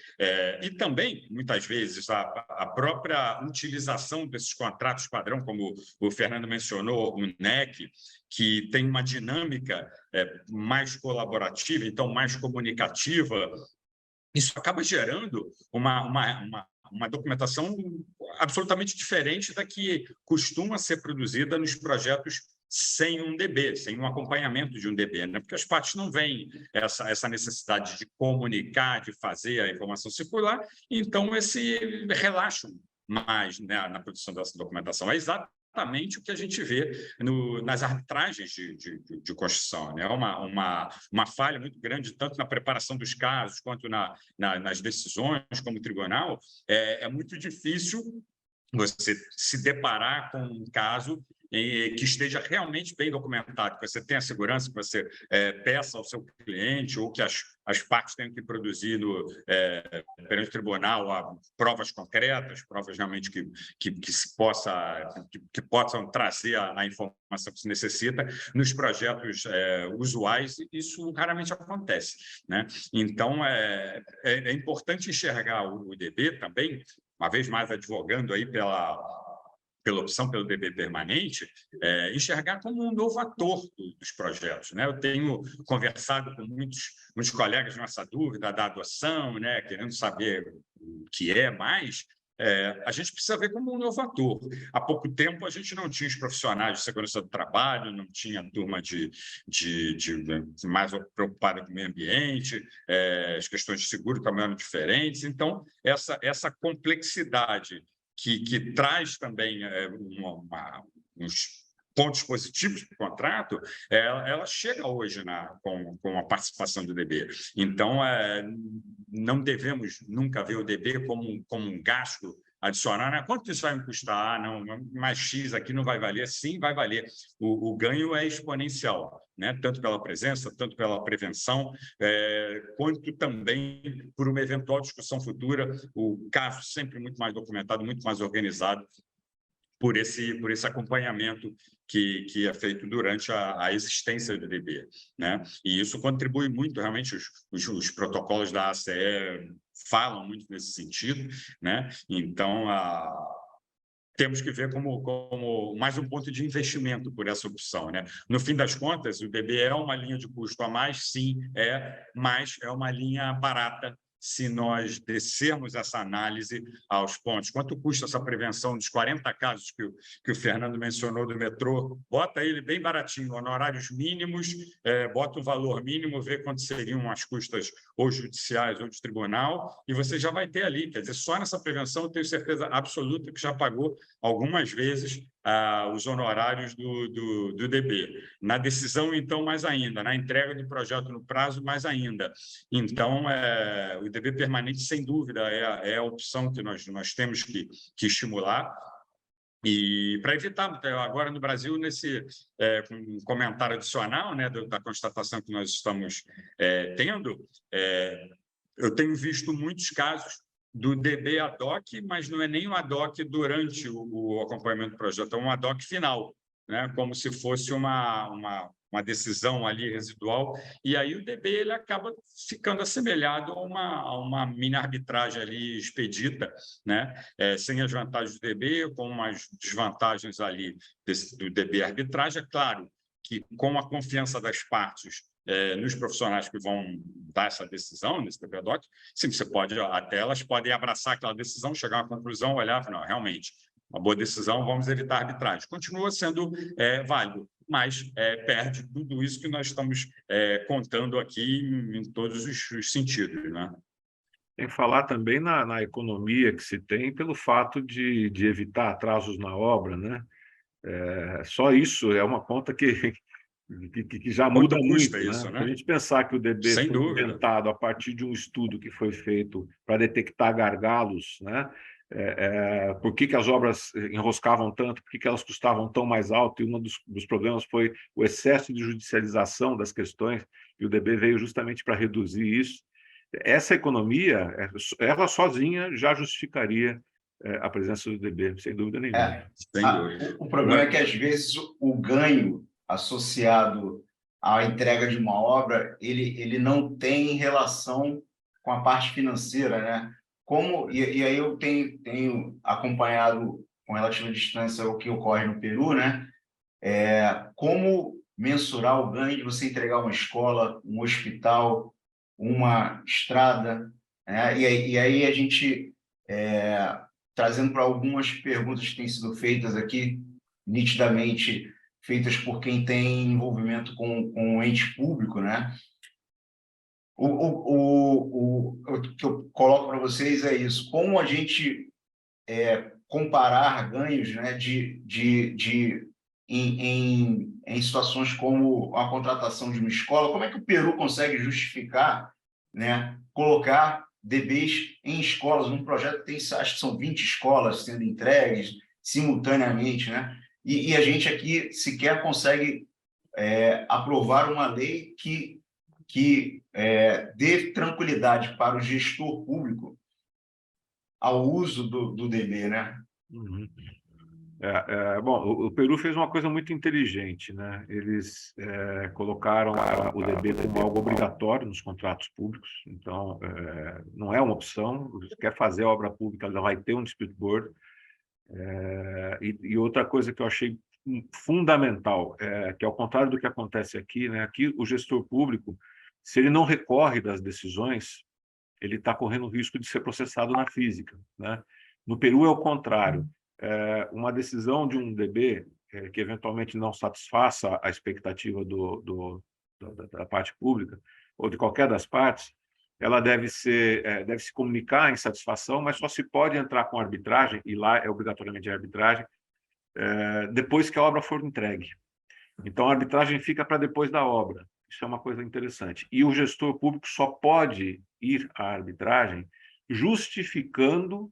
e também, muitas vezes, a própria utilização desses contratos padrão, como o Fernando mencionou, o NEC, que tem uma dinâmica mais colaborativa, então mais comunicativa, isso acaba gerando uma documentação absolutamente diferente da que costuma ser produzida nos projetos sem um DB, sem um acompanhamento de um DB, né? Porque as partes não veem essa necessidade de comunicar, de fazer a informação circular, então relaxam mais, né, na produção dessa documentação. É exatamente exatamente o que a gente vê nas arbitragens de construção, né? Uma falha muito grande, tanto na preparação dos casos quanto nas decisões como tribunal. É muito difícil você se deparar com um caso que esteja realmente bem documentado, que você tenha segurança, que você peça ao seu cliente ou que as partes tenham que produzir perante o tribunal provas concretas, provas realmente que possam trazer a informação que se necessita. Nos projetos usuais, isso raramente acontece, né? Então, é importante enxergar o UDB também, uma vez mais advogando aí pela opção pelo DB permanente, enxergar como um novo ator dos projetos, né? Eu tenho conversado com muitos colegas nessa dúvida da adoção, né? Querendo saber o que é mais. A gente precisa ver como um novo ator. Há pouco tempo, a gente não tinha os profissionais de segurança do trabalho, não tinha a turma mais preocupada com o meio ambiente, as questões de seguro também eram diferentes. Então, essa complexidade que traz também uns pontos positivos para o contrato, ela chega hoje com a participação do DB. Então, não devemos nunca ver o DB como um gasto adicional, né? Quanto isso vai me custar? Não, mais X aqui não vai valer. Sim, vai valer. O ganho é exponencial, né? Tanto pela presença, tanto pela prevenção, quanto também por uma eventual discussão futura, o caso sempre muito mais documentado, muito mais organizado por esse acompanhamento que é feito durante a existência do DB, né? E isso contribui muito, realmente, os protocolos da ACE falam muito nesse sentido, né? Então, temos que ver como mais um ponto de investimento por essa opção, né? No fim das contas, o DB é uma linha de custo a mais, sim, mas é uma linha barata se nós descermos essa análise aos pontos. Quanto custa essa prevenção dos 40 casos que o Fernando mencionou do metrô? Bota ele bem baratinho, honorários mínimos, bota um valor mínimo, vê quanto seriam as custas ou judiciais ou de tribunal, e você já vai ter ali. Quer dizer, só nessa prevenção eu tenho certeza absoluta que já pagou algumas vezes os honorários do DB. Na decisão, então, mais ainda. Na entrega do projeto no prazo, mais ainda. Então, o DB permanente, sem dúvida, é a opção que nós temos que estimular. E para evitar, agora no Brasil, com um comentário adicional, né, da constatação que nós estamos tendo, eu tenho visto muitos casos do DB ad hoc, mas não é nem um ad hoc durante o acompanhamento do projeto, é um ad hoc final, né? Como se fosse uma decisão ali residual, e aí o DB ele acaba ficando assemelhado a uma mini arbitragem ali expedita, né? Sem as vantagens do DB, com as desvantagens ali do DB arbitragem. É claro que, com a confiança das partes nos profissionais que vão dar essa decisão, nesse DB-DOC, sim, até elas podem abraçar aquela decisão, chegar a uma conclusão, olhar e falar, não, realmente, uma boa decisão, vamos evitar a arbitragem. Continua sendo válido, mas perde tudo isso que nós estamos contando aqui em todos os sentidos, né? Tem que falar também na economia que se tem pelo fato de evitar atrasos na obra, né? Só isso é uma conta que já muda muito, isso, né? né? Se a gente pensar que o DB Sem foi dúvida. inventado a partir de um estudo que foi feito para detectar gargalos, né? Por que as obras enroscavam tanto, por que elas custavam tão mais alto, e um dos problemas foi o excesso de judicialização das questões, e o DB veio justamente para reduzir isso. Essa economia, ela sozinha já justificaria a presença do DB, sem dúvida nenhuma. Sem dúvida. O problema é que, às vezes, o ganho associado à entrega de uma obra, ele não tem relação com a parte financeira, né? E aí eu tenho acompanhado com relativa distância o que ocorre no Peru, né? Como mensurar o ganho de você entregar uma escola, um hospital, uma estrada, né? E aí a gente, trazendo para algumas perguntas que têm sido feitas aqui, nitidamente feitas por quem tem envolvimento com o ente público, né? O que eu coloco para vocês é isso: como a gente comparar ganhos, né, em situações como a contratação de uma escola, como é que o Peru consegue justificar, né, colocar DBs em escolas, num projeto que tem, acho que são 20 escolas sendo entregues simultaneamente, né? E a gente aqui sequer consegue aprovar uma lei que dê tranquilidade para o gestor público ao uso do DB, né? Uhum. Bom, o Peru fez uma coisa muito inteligente, né? Eles colocaram o DB como algo obrigatório nos contratos públicos, então não é uma opção. Se quer fazer a obra pública, ela vai ter um dispute board. E outra coisa que eu achei fundamental, que ao contrário do que acontece aqui, né? Aqui o gestor público, se ele não recorre das decisões, ele está correndo o risco de ser processado na física, né? No Peru é o contrário. Uma decisão de um DB que eventualmente não satisfaça a expectativa da parte pública ou de qualquer das partes, ela deve se comunicar a insatisfação, mas só se pode entrar com arbitragem, e lá é obrigatoriamente arbitragem, depois que a obra for entregue. Então, a arbitragem fica para depois da obra. Isso é uma coisa interessante. E o gestor público só pode ir à arbitragem justificando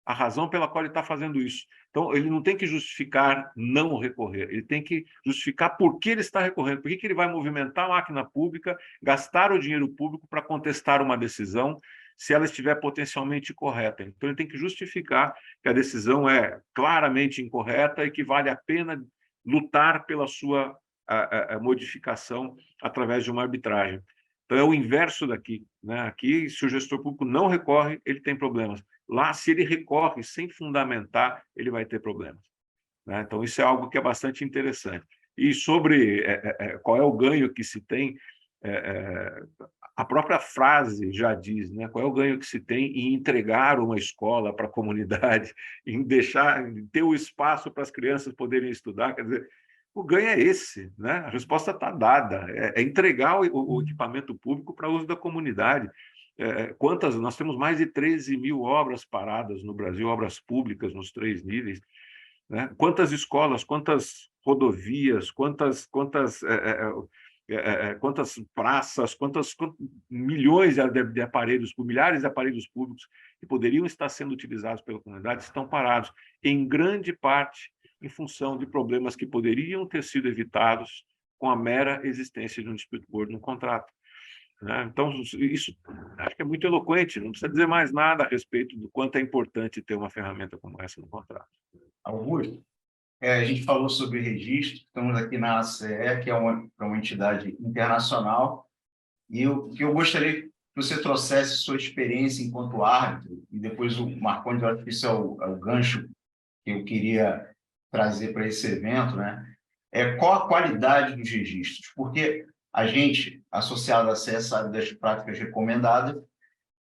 a razão pela qual ele está fazendo isso. Então, ele não tem que justificar não recorrer, ele tem que justificar por que ele está recorrendo, por que ele vai movimentar a máquina pública, gastar o dinheiro público para contestar uma decisão, se ela estiver potencialmente correta. Então, ele tem que justificar que a decisão é claramente incorreta e que vale a pena lutar pela sua a modificação através de uma arbitragem. Então, é o inverso daqui, né? Aqui, se o gestor público não recorre, ele tem problemas. Lá, se ele recorre sem fundamentar, ele vai ter problemas, né? Então, isso é algo que é bastante interessante. E sobre qual é o ganho que se tem, a própria frase já diz, né? Qual é o ganho que se tem em entregar uma escola para a comunidade, em ter o espaço para as crianças poderem estudar. Quer dizer, o ganho é esse, né? A resposta está dada, é entregar o equipamento público para uso da comunidade. Nós temos mais de 13 mil obras paradas no Brasil, obras públicas nos 3 níveis, né? Quantas escolas, quantas rodovias, quantas praças, quantos milhões de aparelhos, milhares de aparelhos públicos que poderiam estar sendo utilizados pela comunidade estão parados, em grande parte em função de problemas que poderiam ter sido evitados com a mera existência de um dispute board no contrato, né? Então, isso acho que é muito eloquente, não precisa dizer mais nada a respeito do quanto é importante ter uma ferramenta como essa no contrato. Augusto, a gente falou sobre registro, estamos aqui na ACE, que é uma entidade internacional, e o que eu gostaria que você trouxesse sua experiência enquanto árbitro, e depois o Marcondes, eu acho que isso é o gancho que eu queria trazer para esse evento, né? Qual a qualidade dos registros? Porque a gente, associado à ACE, sabe das práticas recomendadas,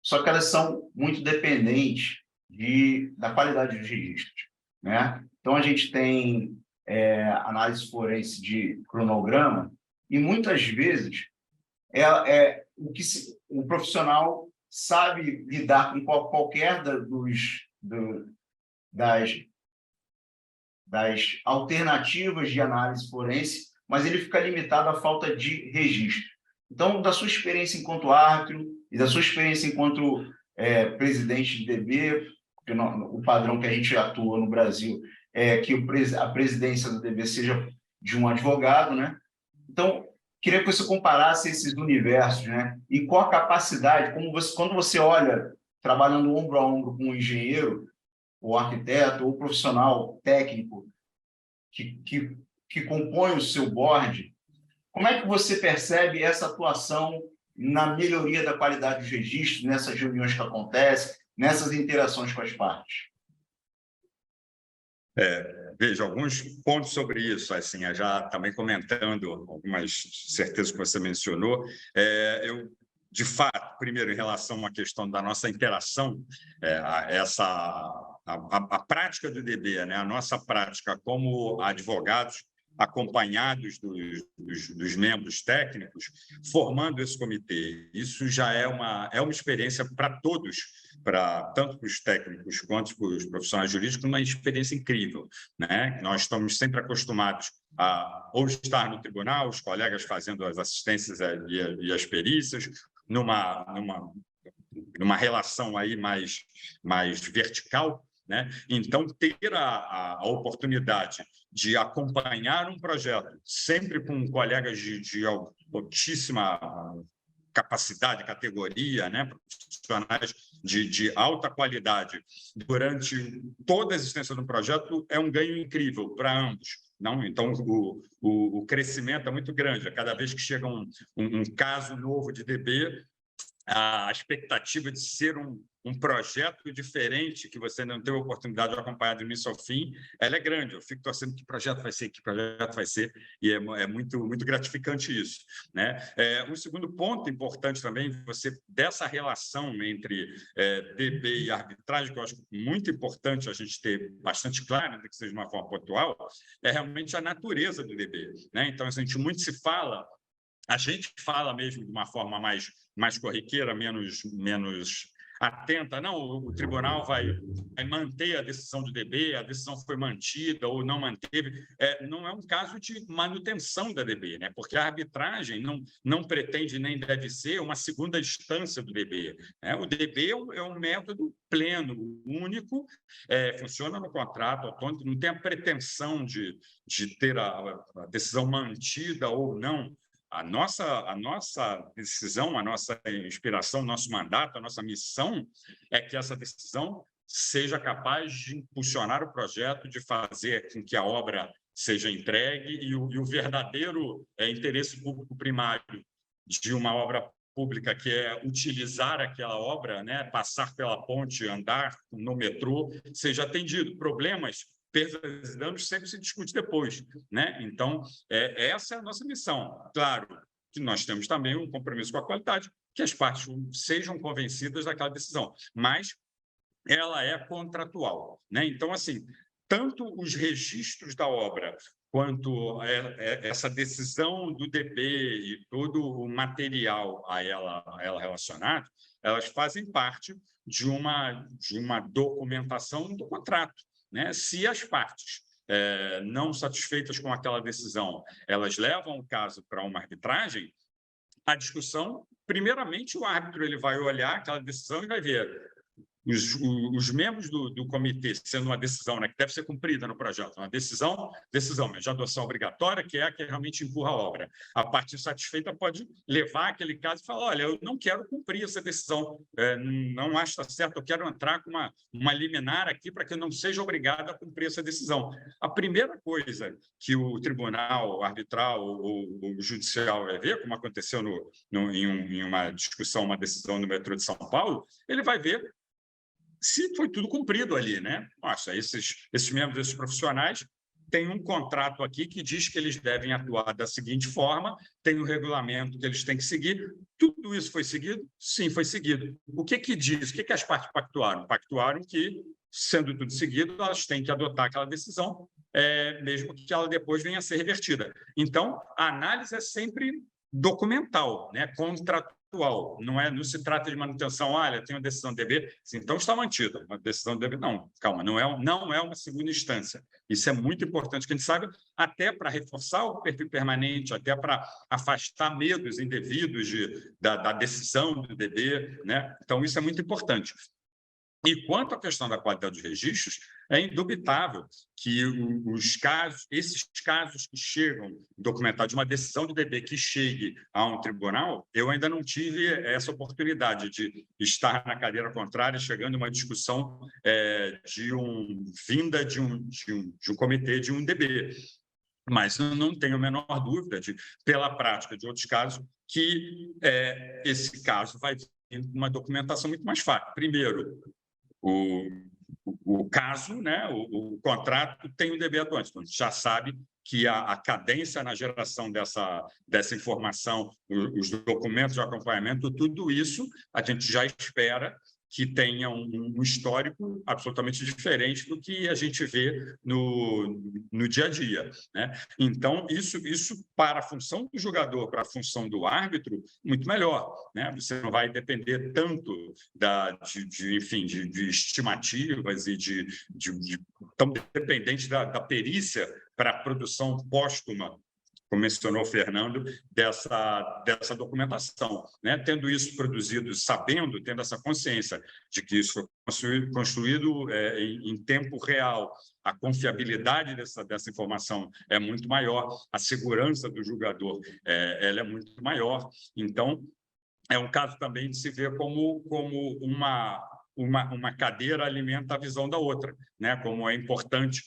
só que elas são muito dependentes da qualidade dos registros, né? Então, a gente tem análise forense de cronograma e, muitas vezes, o profissional sabe lidar com qualquer das alternativas de análise forense, mas ele fica limitado à falta de registro. Então, da sua experiência enquanto árbitro e da sua experiência enquanto presidente de DB, o padrão que a gente atua no Brasil é que a presidência do DB seja de um advogado, né? Então, queria que você comparasse esses universos, né? E qual a capacidade, quando você olha trabalhando ombro a ombro com um engenheiro, ou arquiteto, ou profissional técnico que compõe o seu board, como é que você percebe essa atuação na melhoria da qualidade dos registros, nessas reuniões que acontecem, nessas interações com as partes? Veja, alguns pontos sobre isso, assim, já também comentando algumas certezas que você mencionou. Eu, de fato, primeiro, em relação à questão da nossa interação, a prática do DB, né, a nossa prática como advogados, acompanhados dos membros técnicos, formando esse comitê. Isso já é uma experiência para todos, tanto para os técnicos quanto para os profissionais jurídicos, uma experiência incrível, né? Nós estamos sempre acostumados a ou estar no tribunal, os colegas fazendo as assistências e as perícias, numa relação aí mais vertical, né? Então, ter a oportunidade de acompanhar um projeto, sempre com colegas de altíssima capacidade, categoria, né? Profissionais de alta qualidade, durante toda a existência do projeto, é um ganho incrível para ambos. Não? Então, o crescimento é muito grande. A cada vez que chega um caso novo de DB, a expectativa de ser um projeto diferente, que você não teve a oportunidade de acompanhar do início ao fim, ela é grande. Eu fico torcendo que projeto vai ser, e é muito, muito gratificante isso, né? Um segundo ponto importante também, dessa relação entre DB e arbitragem, que eu acho muito importante a gente ter bastante claro, ainda que seja de uma forma pontual, é realmente a natureza do DB, né? Então, a gente fala mesmo de uma forma mais corriqueira, menos atenta. Não, o tribunal vai manter a decisão do DB, a decisão foi mantida ou não manteve. Não é um caso de manutenção da DB, né? Porque a arbitragem não pretende nem deve ser uma segunda instância do DB, né? O DB é um método pleno, único, funciona no contrato autônomo, não tem a pretensão de ter a decisão mantida ou não. A nossa decisão, a nossa inspiração, nosso mandato, a nossa missão é que essa decisão seja capaz de impulsionar o projeto, de fazer com que a obra seja entregue e o verdadeiro interesse público primário de uma obra pública, que é utilizar aquela obra, né, passar pela ponte, andar no metrô, seja atendido. Problemas, perdas e danos sempre se discute depois, né? Então, essa é a nossa missão. Claro que nós temos também um compromisso com a qualidade, que as partes sejam convencidas daquela decisão, mas ela é contratual, né? Então, assim, tanto os registros da obra quanto essa decisão do DB e todo o material a ela relacionado, elas fazem parte de uma documentação do contrato, né? Se as partes não satisfeitas com aquela decisão, elas levam o caso para uma arbitragem, a discussão, primeiramente, o árbitro ele vai olhar aquela decisão e vai ver os membros do comitê, sendo uma decisão, né, que deve ser cumprida no projeto, uma decisão mas de adoção obrigatória, que é a que realmente empurra a obra. A parte insatisfeita pode levar aquele caso e falar, olha, eu não quero cumprir essa decisão, não acho que está certo, eu quero entrar com uma liminar aqui para que eu não seja obrigado a cumprir essa decisão. A primeira coisa que o tribunal arbitral ou o judicial vai ver, como aconteceu em uma discussão, uma decisão no metrô de São Paulo, ele vai ver se foi tudo cumprido ali, né? Nossa, esses membros, esses profissionais, têm um contrato aqui que diz que eles devem atuar da seguinte forma, tem um regulamento que eles têm que seguir. Tudo isso foi seguido? Sim, foi seguido. O que diz? O que as partes pactuaram? Pactuaram que, sendo tudo seguido, elas têm que adotar aquela decisão, mesmo que ela depois venha a ser revertida. Então, a análise é sempre documental, né? Contratual. Não se trata de manutenção, olha, tem uma decisão do DB, então está mantida. Uma decisão do DB, não, calma, não é uma segunda instância. Isso é muito importante que a gente saiba, até para reforçar o perfil permanente, até para afastar medos indevidos da decisão do DB, né? Então, isso é muito importante. E quanto à questão da qualidade dos registros, é indubitável que esses casos que chegam documentados de uma decisão do DB que chegue a um tribunal, eu ainda não tive essa oportunidade de estar na cadeira contrária, chegando a uma discussão vinda de um comitê de um DB. Mas eu não tenho a menor dúvida, pela prática de outros casos, que esse caso vai ter uma documentação muito mais fácil. Primeiro, o caso, né, o contrato tem um DB atuante, então a gente já sabe que a cadência na geração dessa informação, os documentos de acompanhamento, tudo isso a gente já espera que tenha um histórico absolutamente diferente do que a gente vê no dia a dia, né? Então, isso para a função do jogador, para a função do árbitro, muito melhor, né? Você não vai depender tanto de estimativas e tão dependente da perícia para a produção póstuma, como mencionou o Fernando, dessa documentação, né? Tendo isso produzido, tendo essa consciência de que isso foi construído em tempo real, a confiabilidade dessa informação é muito maior, a segurança do jogador ela é muito maior. Então, é um caso também de se ver como uma cadeira alimenta a visão da outra, né? Como é importante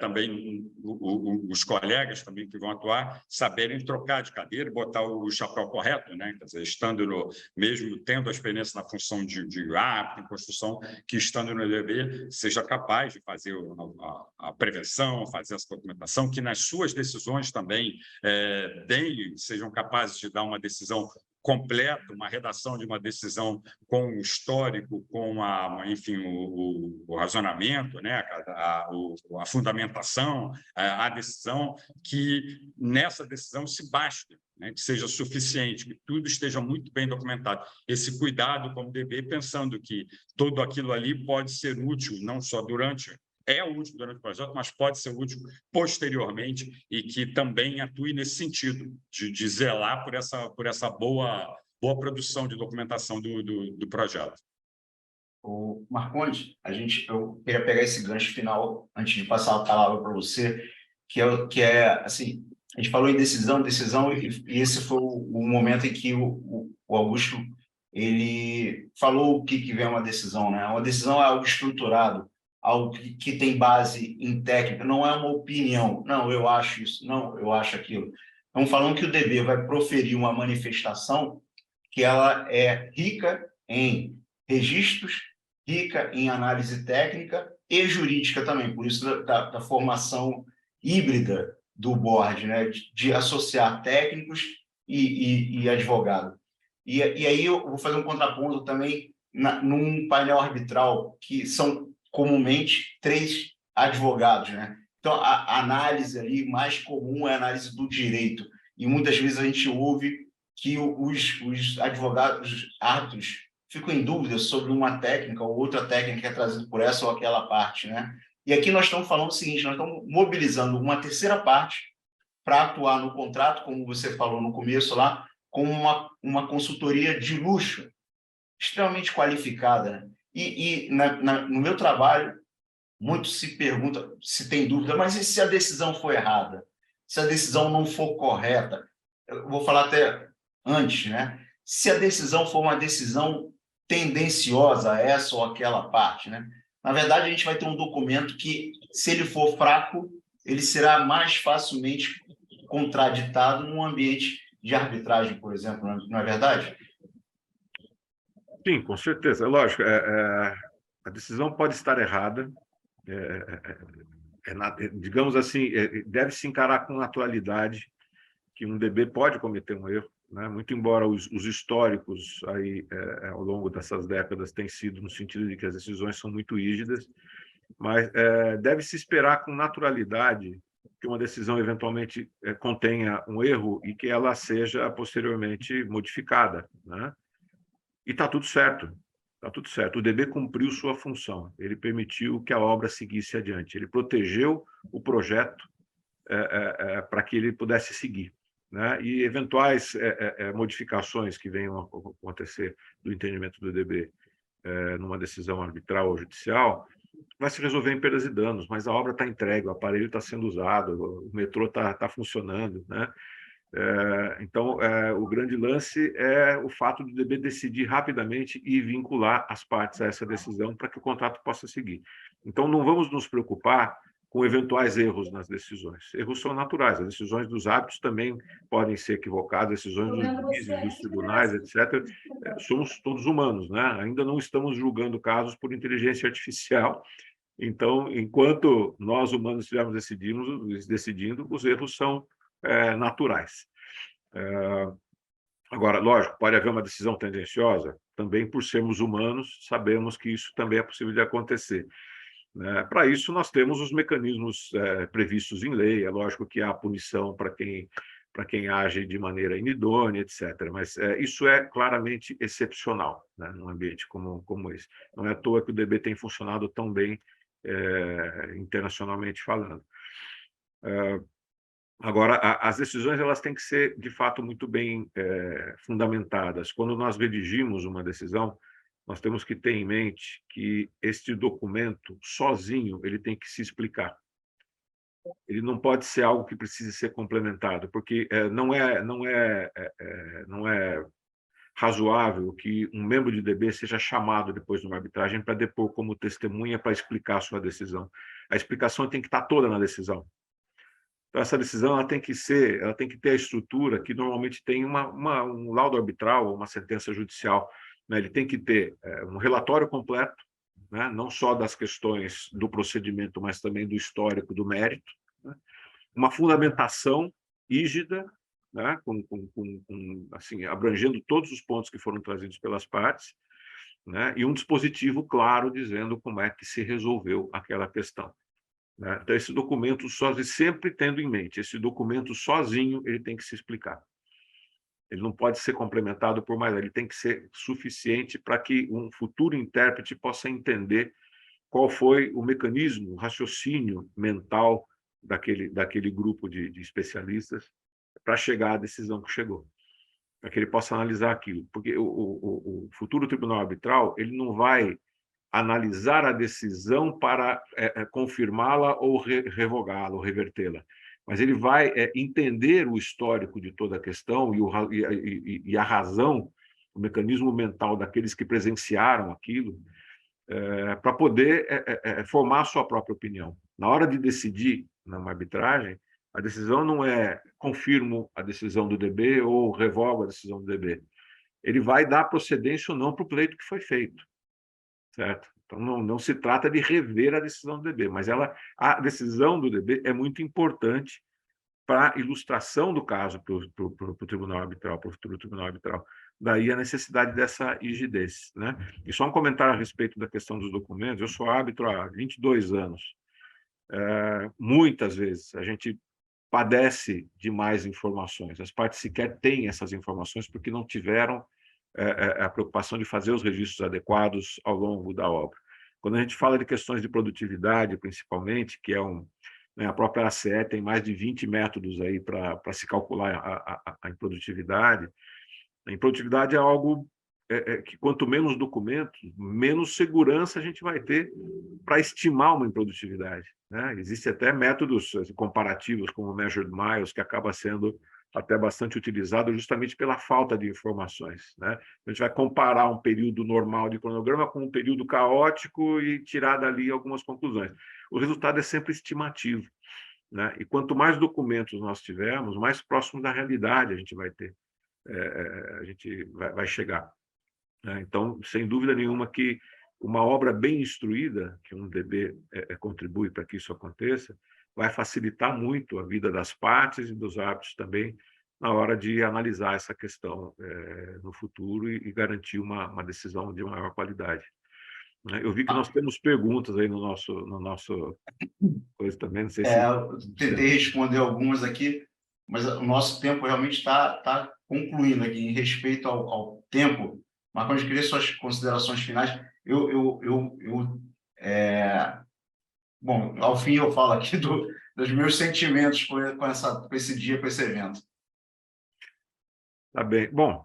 também os colegas também que vão atuar saberem trocar de cadeira e botar o chapéu correto, né? Quer dizer, mesmo tendo a experiência na função de árbitro, em construção, que estando no EDB seja capaz de fazer a prevenção, fazer essa documentação, que nas suas decisões também sejam capazes de dar uma decisão completa, uma redação de uma decisão com o histórico, com o razonamento, né? a fundamentação, a decisão, que nessa decisão se baste, né? Que seja suficiente, que tudo esteja muito bem documentado. Esse cuidado como DB, pensando que tudo aquilo ali pode ser útil, não só é útil durante o projeto, mas pode ser útil posteriormente e que também atue nesse sentido, de zelar por essa boa produção de documentação do projeto. O Marcondes, eu queria pegar esse gancho final, antes de passar a palavra para você, que é assim, a gente falou em decisão, e esse foi o momento em que o Augusto ele falou o que vem uma decisão, né? Uma decisão é algo estruturado, algo que tem base em técnica, não é uma opinião. Não, eu acho isso, não, eu acho aquilo. Estamos falando que o DB vai proferir uma manifestação que ela é rica em registros, rica em análise técnica e jurídica também, por isso da formação híbrida do board, né? de associar técnicos e advogado. E aí eu vou fazer um contraponto também num painel arbitral, que são comumente 3 advogados, né? Então, a análise ali mais comum é a análise do direito, e muitas vezes a gente ouve que os advogados, os árbitros, ficam em dúvida sobre uma técnica ou outra técnica que é trazida por essa ou aquela parte, né? E aqui nós estamos falando o seguinte, nós estamos mobilizando uma terceira parte para atuar no contrato, como você falou no começo lá, como uma consultoria de luxo, extremamente qualificada, né? E no meu trabalho, muito se pergunta, se tem dúvida, mas e se a decisão for errada? Se a decisão não for correta? Eu vou falar até antes, né? Se a decisão for uma decisão tendenciosa a essa ou aquela parte, né? Na verdade, a gente vai ter um documento que, se ele for fraco, ele será mais facilmente contraditado num ambiente de arbitragem, por exemplo, não é verdade? Sim, com certeza. Lógico, a decisão pode estar errada, digamos assim, deve-se encarar com naturalidade que um DB pode cometer um erro, né? Muito embora os históricos aí, ao longo dessas décadas tenham sido no sentido de que as decisões são muito rígidas, mas deve-se esperar com naturalidade que uma decisão eventualmente contenha um erro e que ela seja posteriormente modificada, né? E está tudo certo. Está tudo certo. O DB cumpriu sua função. Ele permitiu que a obra seguisse adiante. Ele protegeu o projeto para que ele pudesse seguir, né? E eventuais modificações que venham a acontecer do entendimento do DB numa decisão arbitral ou judicial, vai se resolver em perdas e danos, mas a obra está entregue, o aparelho está sendo usado, o metrô está funcionando, né? Então, o grande lance é o fato do DB decidir rapidamente e vincular as partes a essa decisão para que o contrato possa seguir. Então, não vamos nos preocupar com eventuais erros nas decisões. Erros são naturais, as decisões dos árbitros também podem ser equivocadas, decisões dos juízes, dos tribunais, etc. Somos todos humanos, né? Ainda não estamos julgando casos por inteligência artificial. Então, enquanto nós humanos estivermos decidindo, os erros são naturais. Agora, lógico, pode haver uma decisão tendenciosa, também por sermos humanos, sabemos que isso também é possível de acontecer, né? Para isso, nós temos os mecanismos previstos em lei, é lógico que há punição para quem age de maneira inidônea, etc. Mas isso é claramente excepcional, né, num ambiente como esse. Não é à toa que o DB tem funcionado tão bem internacionalmente falando. Agora, as decisões elas têm que ser, de fato, muito bem fundamentadas. Quando nós redigimos uma decisão, nós temos que ter em mente que este documento, sozinho, ele tem que se explicar. Ele não pode ser algo que precise ser complementado, porque não é razoável que um membro de DB seja chamado depois de uma arbitragem para depor como testemunha para explicar a sua decisão. A explicação tem que estar toda na decisão. Então, essa decisão ela tem que ter a estrutura que normalmente tem um laudo arbitral, uma sentença judicial, né? Ele tem que ter um relatório completo, né? Não só das questões do procedimento, mas também do histórico, do mérito, né? Uma fundamentação rígida, né? Assim, abrangendo todos os pontos que foram trazidos pelas partes, né? E um dispositivo claro dizendo como é que se resolveu aquela questão, né? Então, esse documento, sempre tendo em mente, esse documento sozinho, ele tem que se explicar. Ele não pode ser complementado por mais, ele tem que ser suficiente para que um futuro intérprete possa entender qual foi o mecanismo, o raciocínio mental daquele grupo de especialistas para chegar à decisão que chegou, para que ele possa analisar aquilo. Porque o futuro tribunal arbitral ele não vai analisar a decisão para confirmá-la ou revogá-la, ou revertê-la. Mas ele vai entender o histórico de toda a questão e a razão, o mecanismo mental daqueles que presenciaram aquilo, para poder formar a sua própria opinião. Na hora de decidir numa arbitragem, a decisão não é confirmo a decisão do DB ou revogo a decisão do DB. Ele vai dar procedência ou não para o pleito que foi feito. Certo? Então, não se trata de rever a decisão do DB, mas a decisão do DB é muito importante para a ilustração do caso para o Tribunal Arbitral, para o futuro Tribunal Arbitral. Daí a necessidade dessa rigidez, né? E só um comentário a respeito da questão dos documentos. Eu sou árbitro há 22 anos. Muitas vezes a gente padece de mais informações. As partes sequer têm essas informações porque não tiveram a preocupação de fazer os registros adequados ao longo da obra. Quando a gente fala de questões de produtividade, principalmente, que né, a própria ACE tem mais de 20 métodos aí para se calcular a improdutividade. A improdutividade é algo que, quanto menos documentos, menos segurança a gente vai ter para estimar uma improdutividade, né? Existem até métodos comparativos, como o Measured Miles, que acaba sendo até bastante utilizado justamente pela falta de informações, né? A gente vai comparar um período normal de cronograma com um período caótico e tirar dali algumas conclusões. O resultado é sempre estimativo, né? E quanto mais documentos nós tivermos, mais próximo da realidade a gente vai ter, a gente vai chegar, né? Então, sem dúvida nenhuma que uma obra bem instruída, que um DB contribui para que isso aconteça, vai facilitar muito a vida das partes e dos árbitros também na hora de analisar essa questão no futuro e garantir uma decisão de maior qualidade, né? Eu vi que nós temos perguntas aí no nosso coisa também, não sei se... Eu tentei responder algumas aqui, mas o nosso tempo realmente está concluindo aqui. Em respeito ao tempo, Marcondes, queria suas considerações finais. Bom, ao fim eu falo aqui dos meus sentimentos com esse dia, com esse evento. Tá bem. Bom,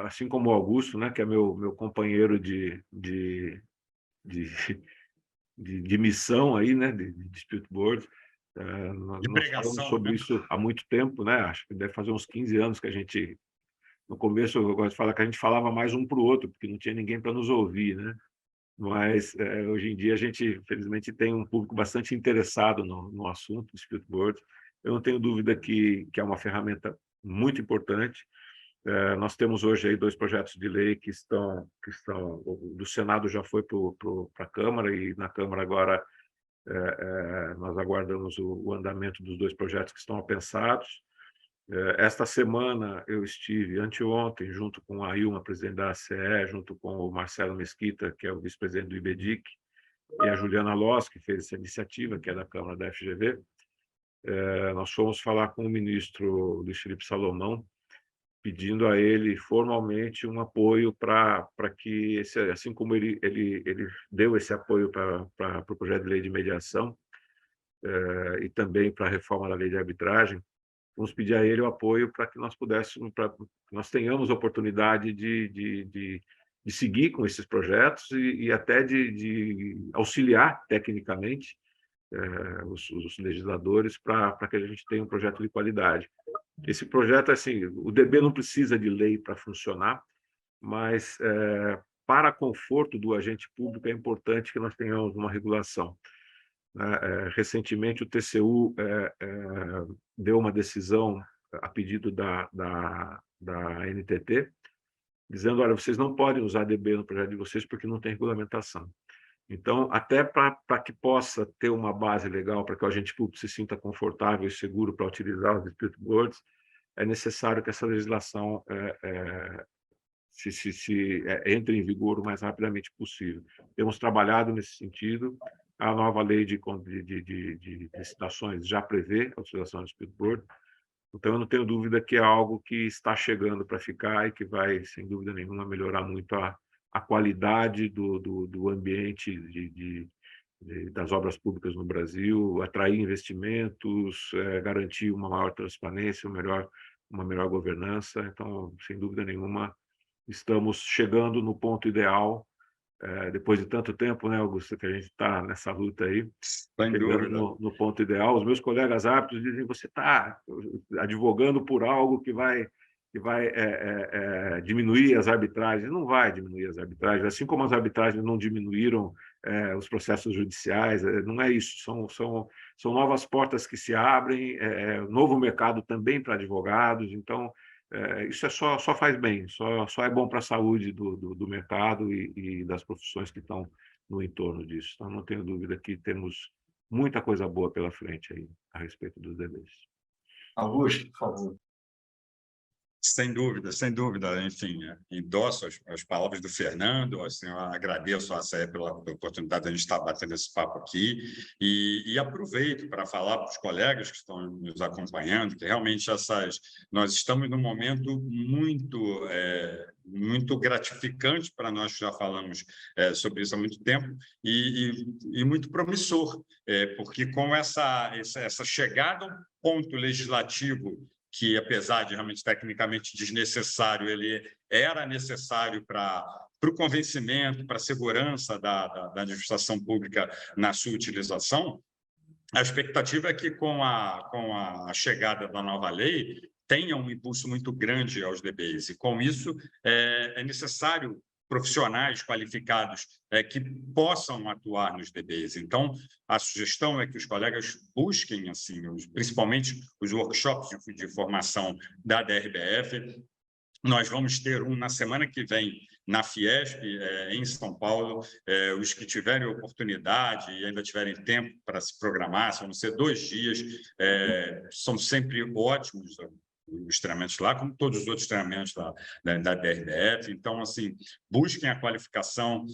assim como o Augusto, né, que é meu companheiro de missão aí, né, de Dispute Board, nós falamos sobre isso há muito tempo, né? Acho que deve fazer uns 15 anos que a gente... No começo, eu gosto de falar que a gente falava mais um para o outro, porque não tinha ninguém para nos ouvir, né? Mas, hoje em dia, a gente, felizmente, tem um público bastante interessado no assunto do Dispute Board. Eu não tenho dúvida que é uma ferramenta muito importante. Nós temos hoje aí 2 projetos de lei que estão do Senado já foi para a Câmara, e na Câmara agora nós aguardamos o andamento dos 2 projetos que estão apensados. Esta semana eu estive, anteontem, junto com a Ilma, presidente da ACE, junto com o Marcelo Mesquita, que é o vice-presidente do IBDIC, e a Juliana Loss, que fez essa iniciativa, que é da Câmara da FGV. Nós fomos falar com o ministro Luiz Felipe Salomão, pedindo a ele formalmente um apoio para que, assim como ele deu esse apoio para o projeto de lei de mediação e também para a reforma da lei de arbitragem, vamos pedir a ele o apoio para que nós pudéssemos, para que nós tenhamos a oportunidade de seguir com esses projetos e até de auxiliar tecnicamente os legisladores para que a gente tenha um projeto de qualidade. Esse projeto, assim, o DB não precisa de lei para funcionar, mas para conforto do agente público é importante que nós tenhamos uma regulação. Recentemente, o TCU deu uma decisão a pedido da NTT, dizendo, olha, vocês não podem usar DB no projeto de vocês porque não tem regulamentação. Então, até para que possa ter uma base legal, para que o agente público se sinta confortável e seguro para utilizar os dispute boards, é necessário que essa legislação entre em vigor o mais rapidamente possível. Temos trabalhado nesse sentido. A nova lei de licitações já prevê a utilização do dispute board. Então, eu não tenho dúvida que é algo que está chegando para ficar e que vai, sem dúvida nenhuma, melhorar muito a qualidade do ambiente das obras públicas no Brasil, atrair investimentos, garantir uma maior transparência, uma melhor governança. Então, sem dúvida nenhuma, estamos chegando no ponto ideal, depois de tanto tempo, né, Augusto, que a gente está nessa luta aí, chegando no ponto ideal. Os meus colegas árbitros dizem, você está advogando por algo que vai diminuir as arbitragens. Não vai diminuir as arbitragens, assim como as arbitragens não diminuíram os processos judiciais, não é isso, são novas portas que se abrem, novo mercado também para advogados. Então, isso só faz bem, só é bom para a saúde do mercado e das profissões que estão no entorno disso. Então, não tenho dúvida que temos muita coisa boa pela frente aí a respeito dos DBs. Augusto, por favor. Sem dúvida. Enfim, endosso as palavras do Fernando, assim, eu agradeço a ACE pela oportunidade de a gente estar batendo esse papo aqui e aproveito para falar para os colegas que estão nos acompanhando que realmente nós estamos num momento muito gratificante para nós que já falamos sobre isso há muito tempo e muito promissor, porque com essa chegada a um ponto legislativo que, apesar de realmente tecnicamente desnecessário, ele era necessário para o convencimento, para a segurança da administração pública na sua utilização. A expectativa é que, com a chegada da nova lei, tenha um impulso muito grande aos DBs, e, com isso, é necessário profissionais qualificados que possam atuar nos DBs. Então, a sugestão é que os colegas busquem, assim, principalmente os workshops de formação da DRBF. Nós vamos ter um na semana que vem na Fiesp, em São Paulo. Os que tiverem oportunidade e ainda tiverem tempo para se programar, vão ser 2 dias, são sempre ótimos os treinamentos lá, como todos os outros treinamentos da DRBF. Então, assim, busquem a qualificação,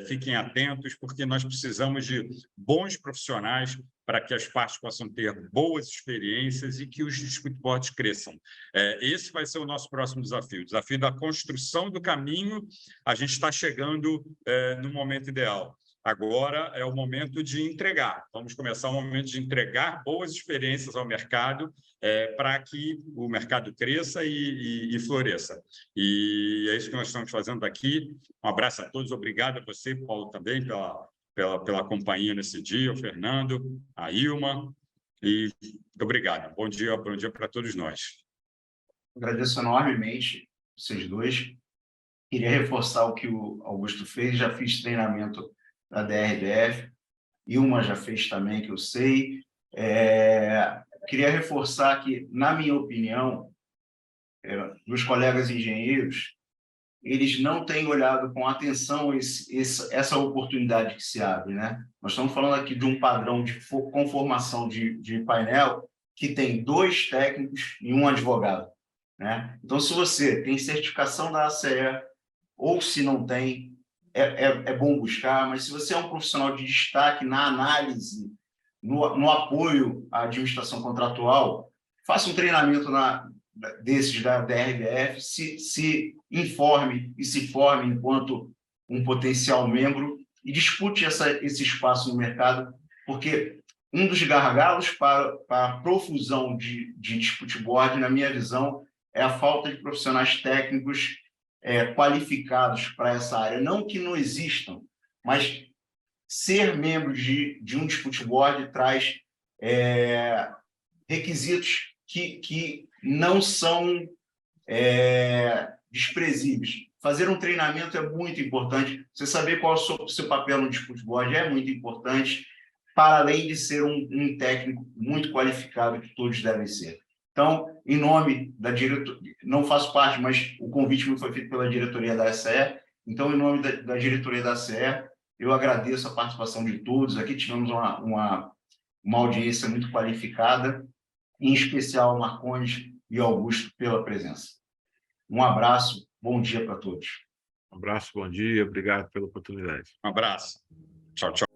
fiquem atentos, porque nós precisamos de bons profissionais para que as partes possam ter boas experiências e que os dispute boards cresçam. Esse vai ser o nosso próximo desafio, o desafio da construção do caminho. A gente está chegando no momento ideal. Agora é o momento de entregar. Vamos começar o momento de entregar boas experiências ao mercado para que o mercado cresça e floresça. E é isso que nós estamos fazendo aqui. Um abraço a todos. Obrigado a você, Paulo, também, pela companhia nesse dia, o Fernando, a Ilma. E obrigado. Bom dia para todos nós. Agradeço enormemente vocês dois. Queria reforçar o que o Augusto fez. Já fiz treinamento da DRBF, Ilma já fez também, que eu sei. Queria reforçar que, na minha opinião, dos colegas engenheiros, eles não têm olhado com atenção essa oportunidade que se abre, né? Nós estamos falando aqui de um padrão de conformação de painel que tem 2 técnicos e 1 advogado, né? Então, se você tem certificação da ACE, ou se não tem, é bom buscar, mas se você é um profissional de destaque na análise, no apoio à administração contratual, faça um treinamento desses da DRBF, se informe e se forme enquanto um potencial membro e dispute esse espaço no mercado, porque um dos gargalos para a profusão de dispute board, na minha visão, é a falta de profissionais técnicos qualificados para essa área. Não que não existam, mas ser membro de um dispute board traz requisitos que não são desprezíveis. Fazer um treinamento é muito importante. Você saber qual é o seu papel no dispute board é muito importante, para além de ser um técnico muito qualificado, que todos devem ser. Então, em nome da diretoria, não faço parte, mas o convite me foi feito pela diretoria da ACE, então, em nome da diretoria da ACE, eu agradeço a participação de todos. Aqui tivemos uma audiência muito qualificada, em especial Marcondes e Augusto pela presença. Um abraço, bom dia para todos. Um abraço, bom dia, obrigado pela oportunidade. Um abraço. Tchau, tchau.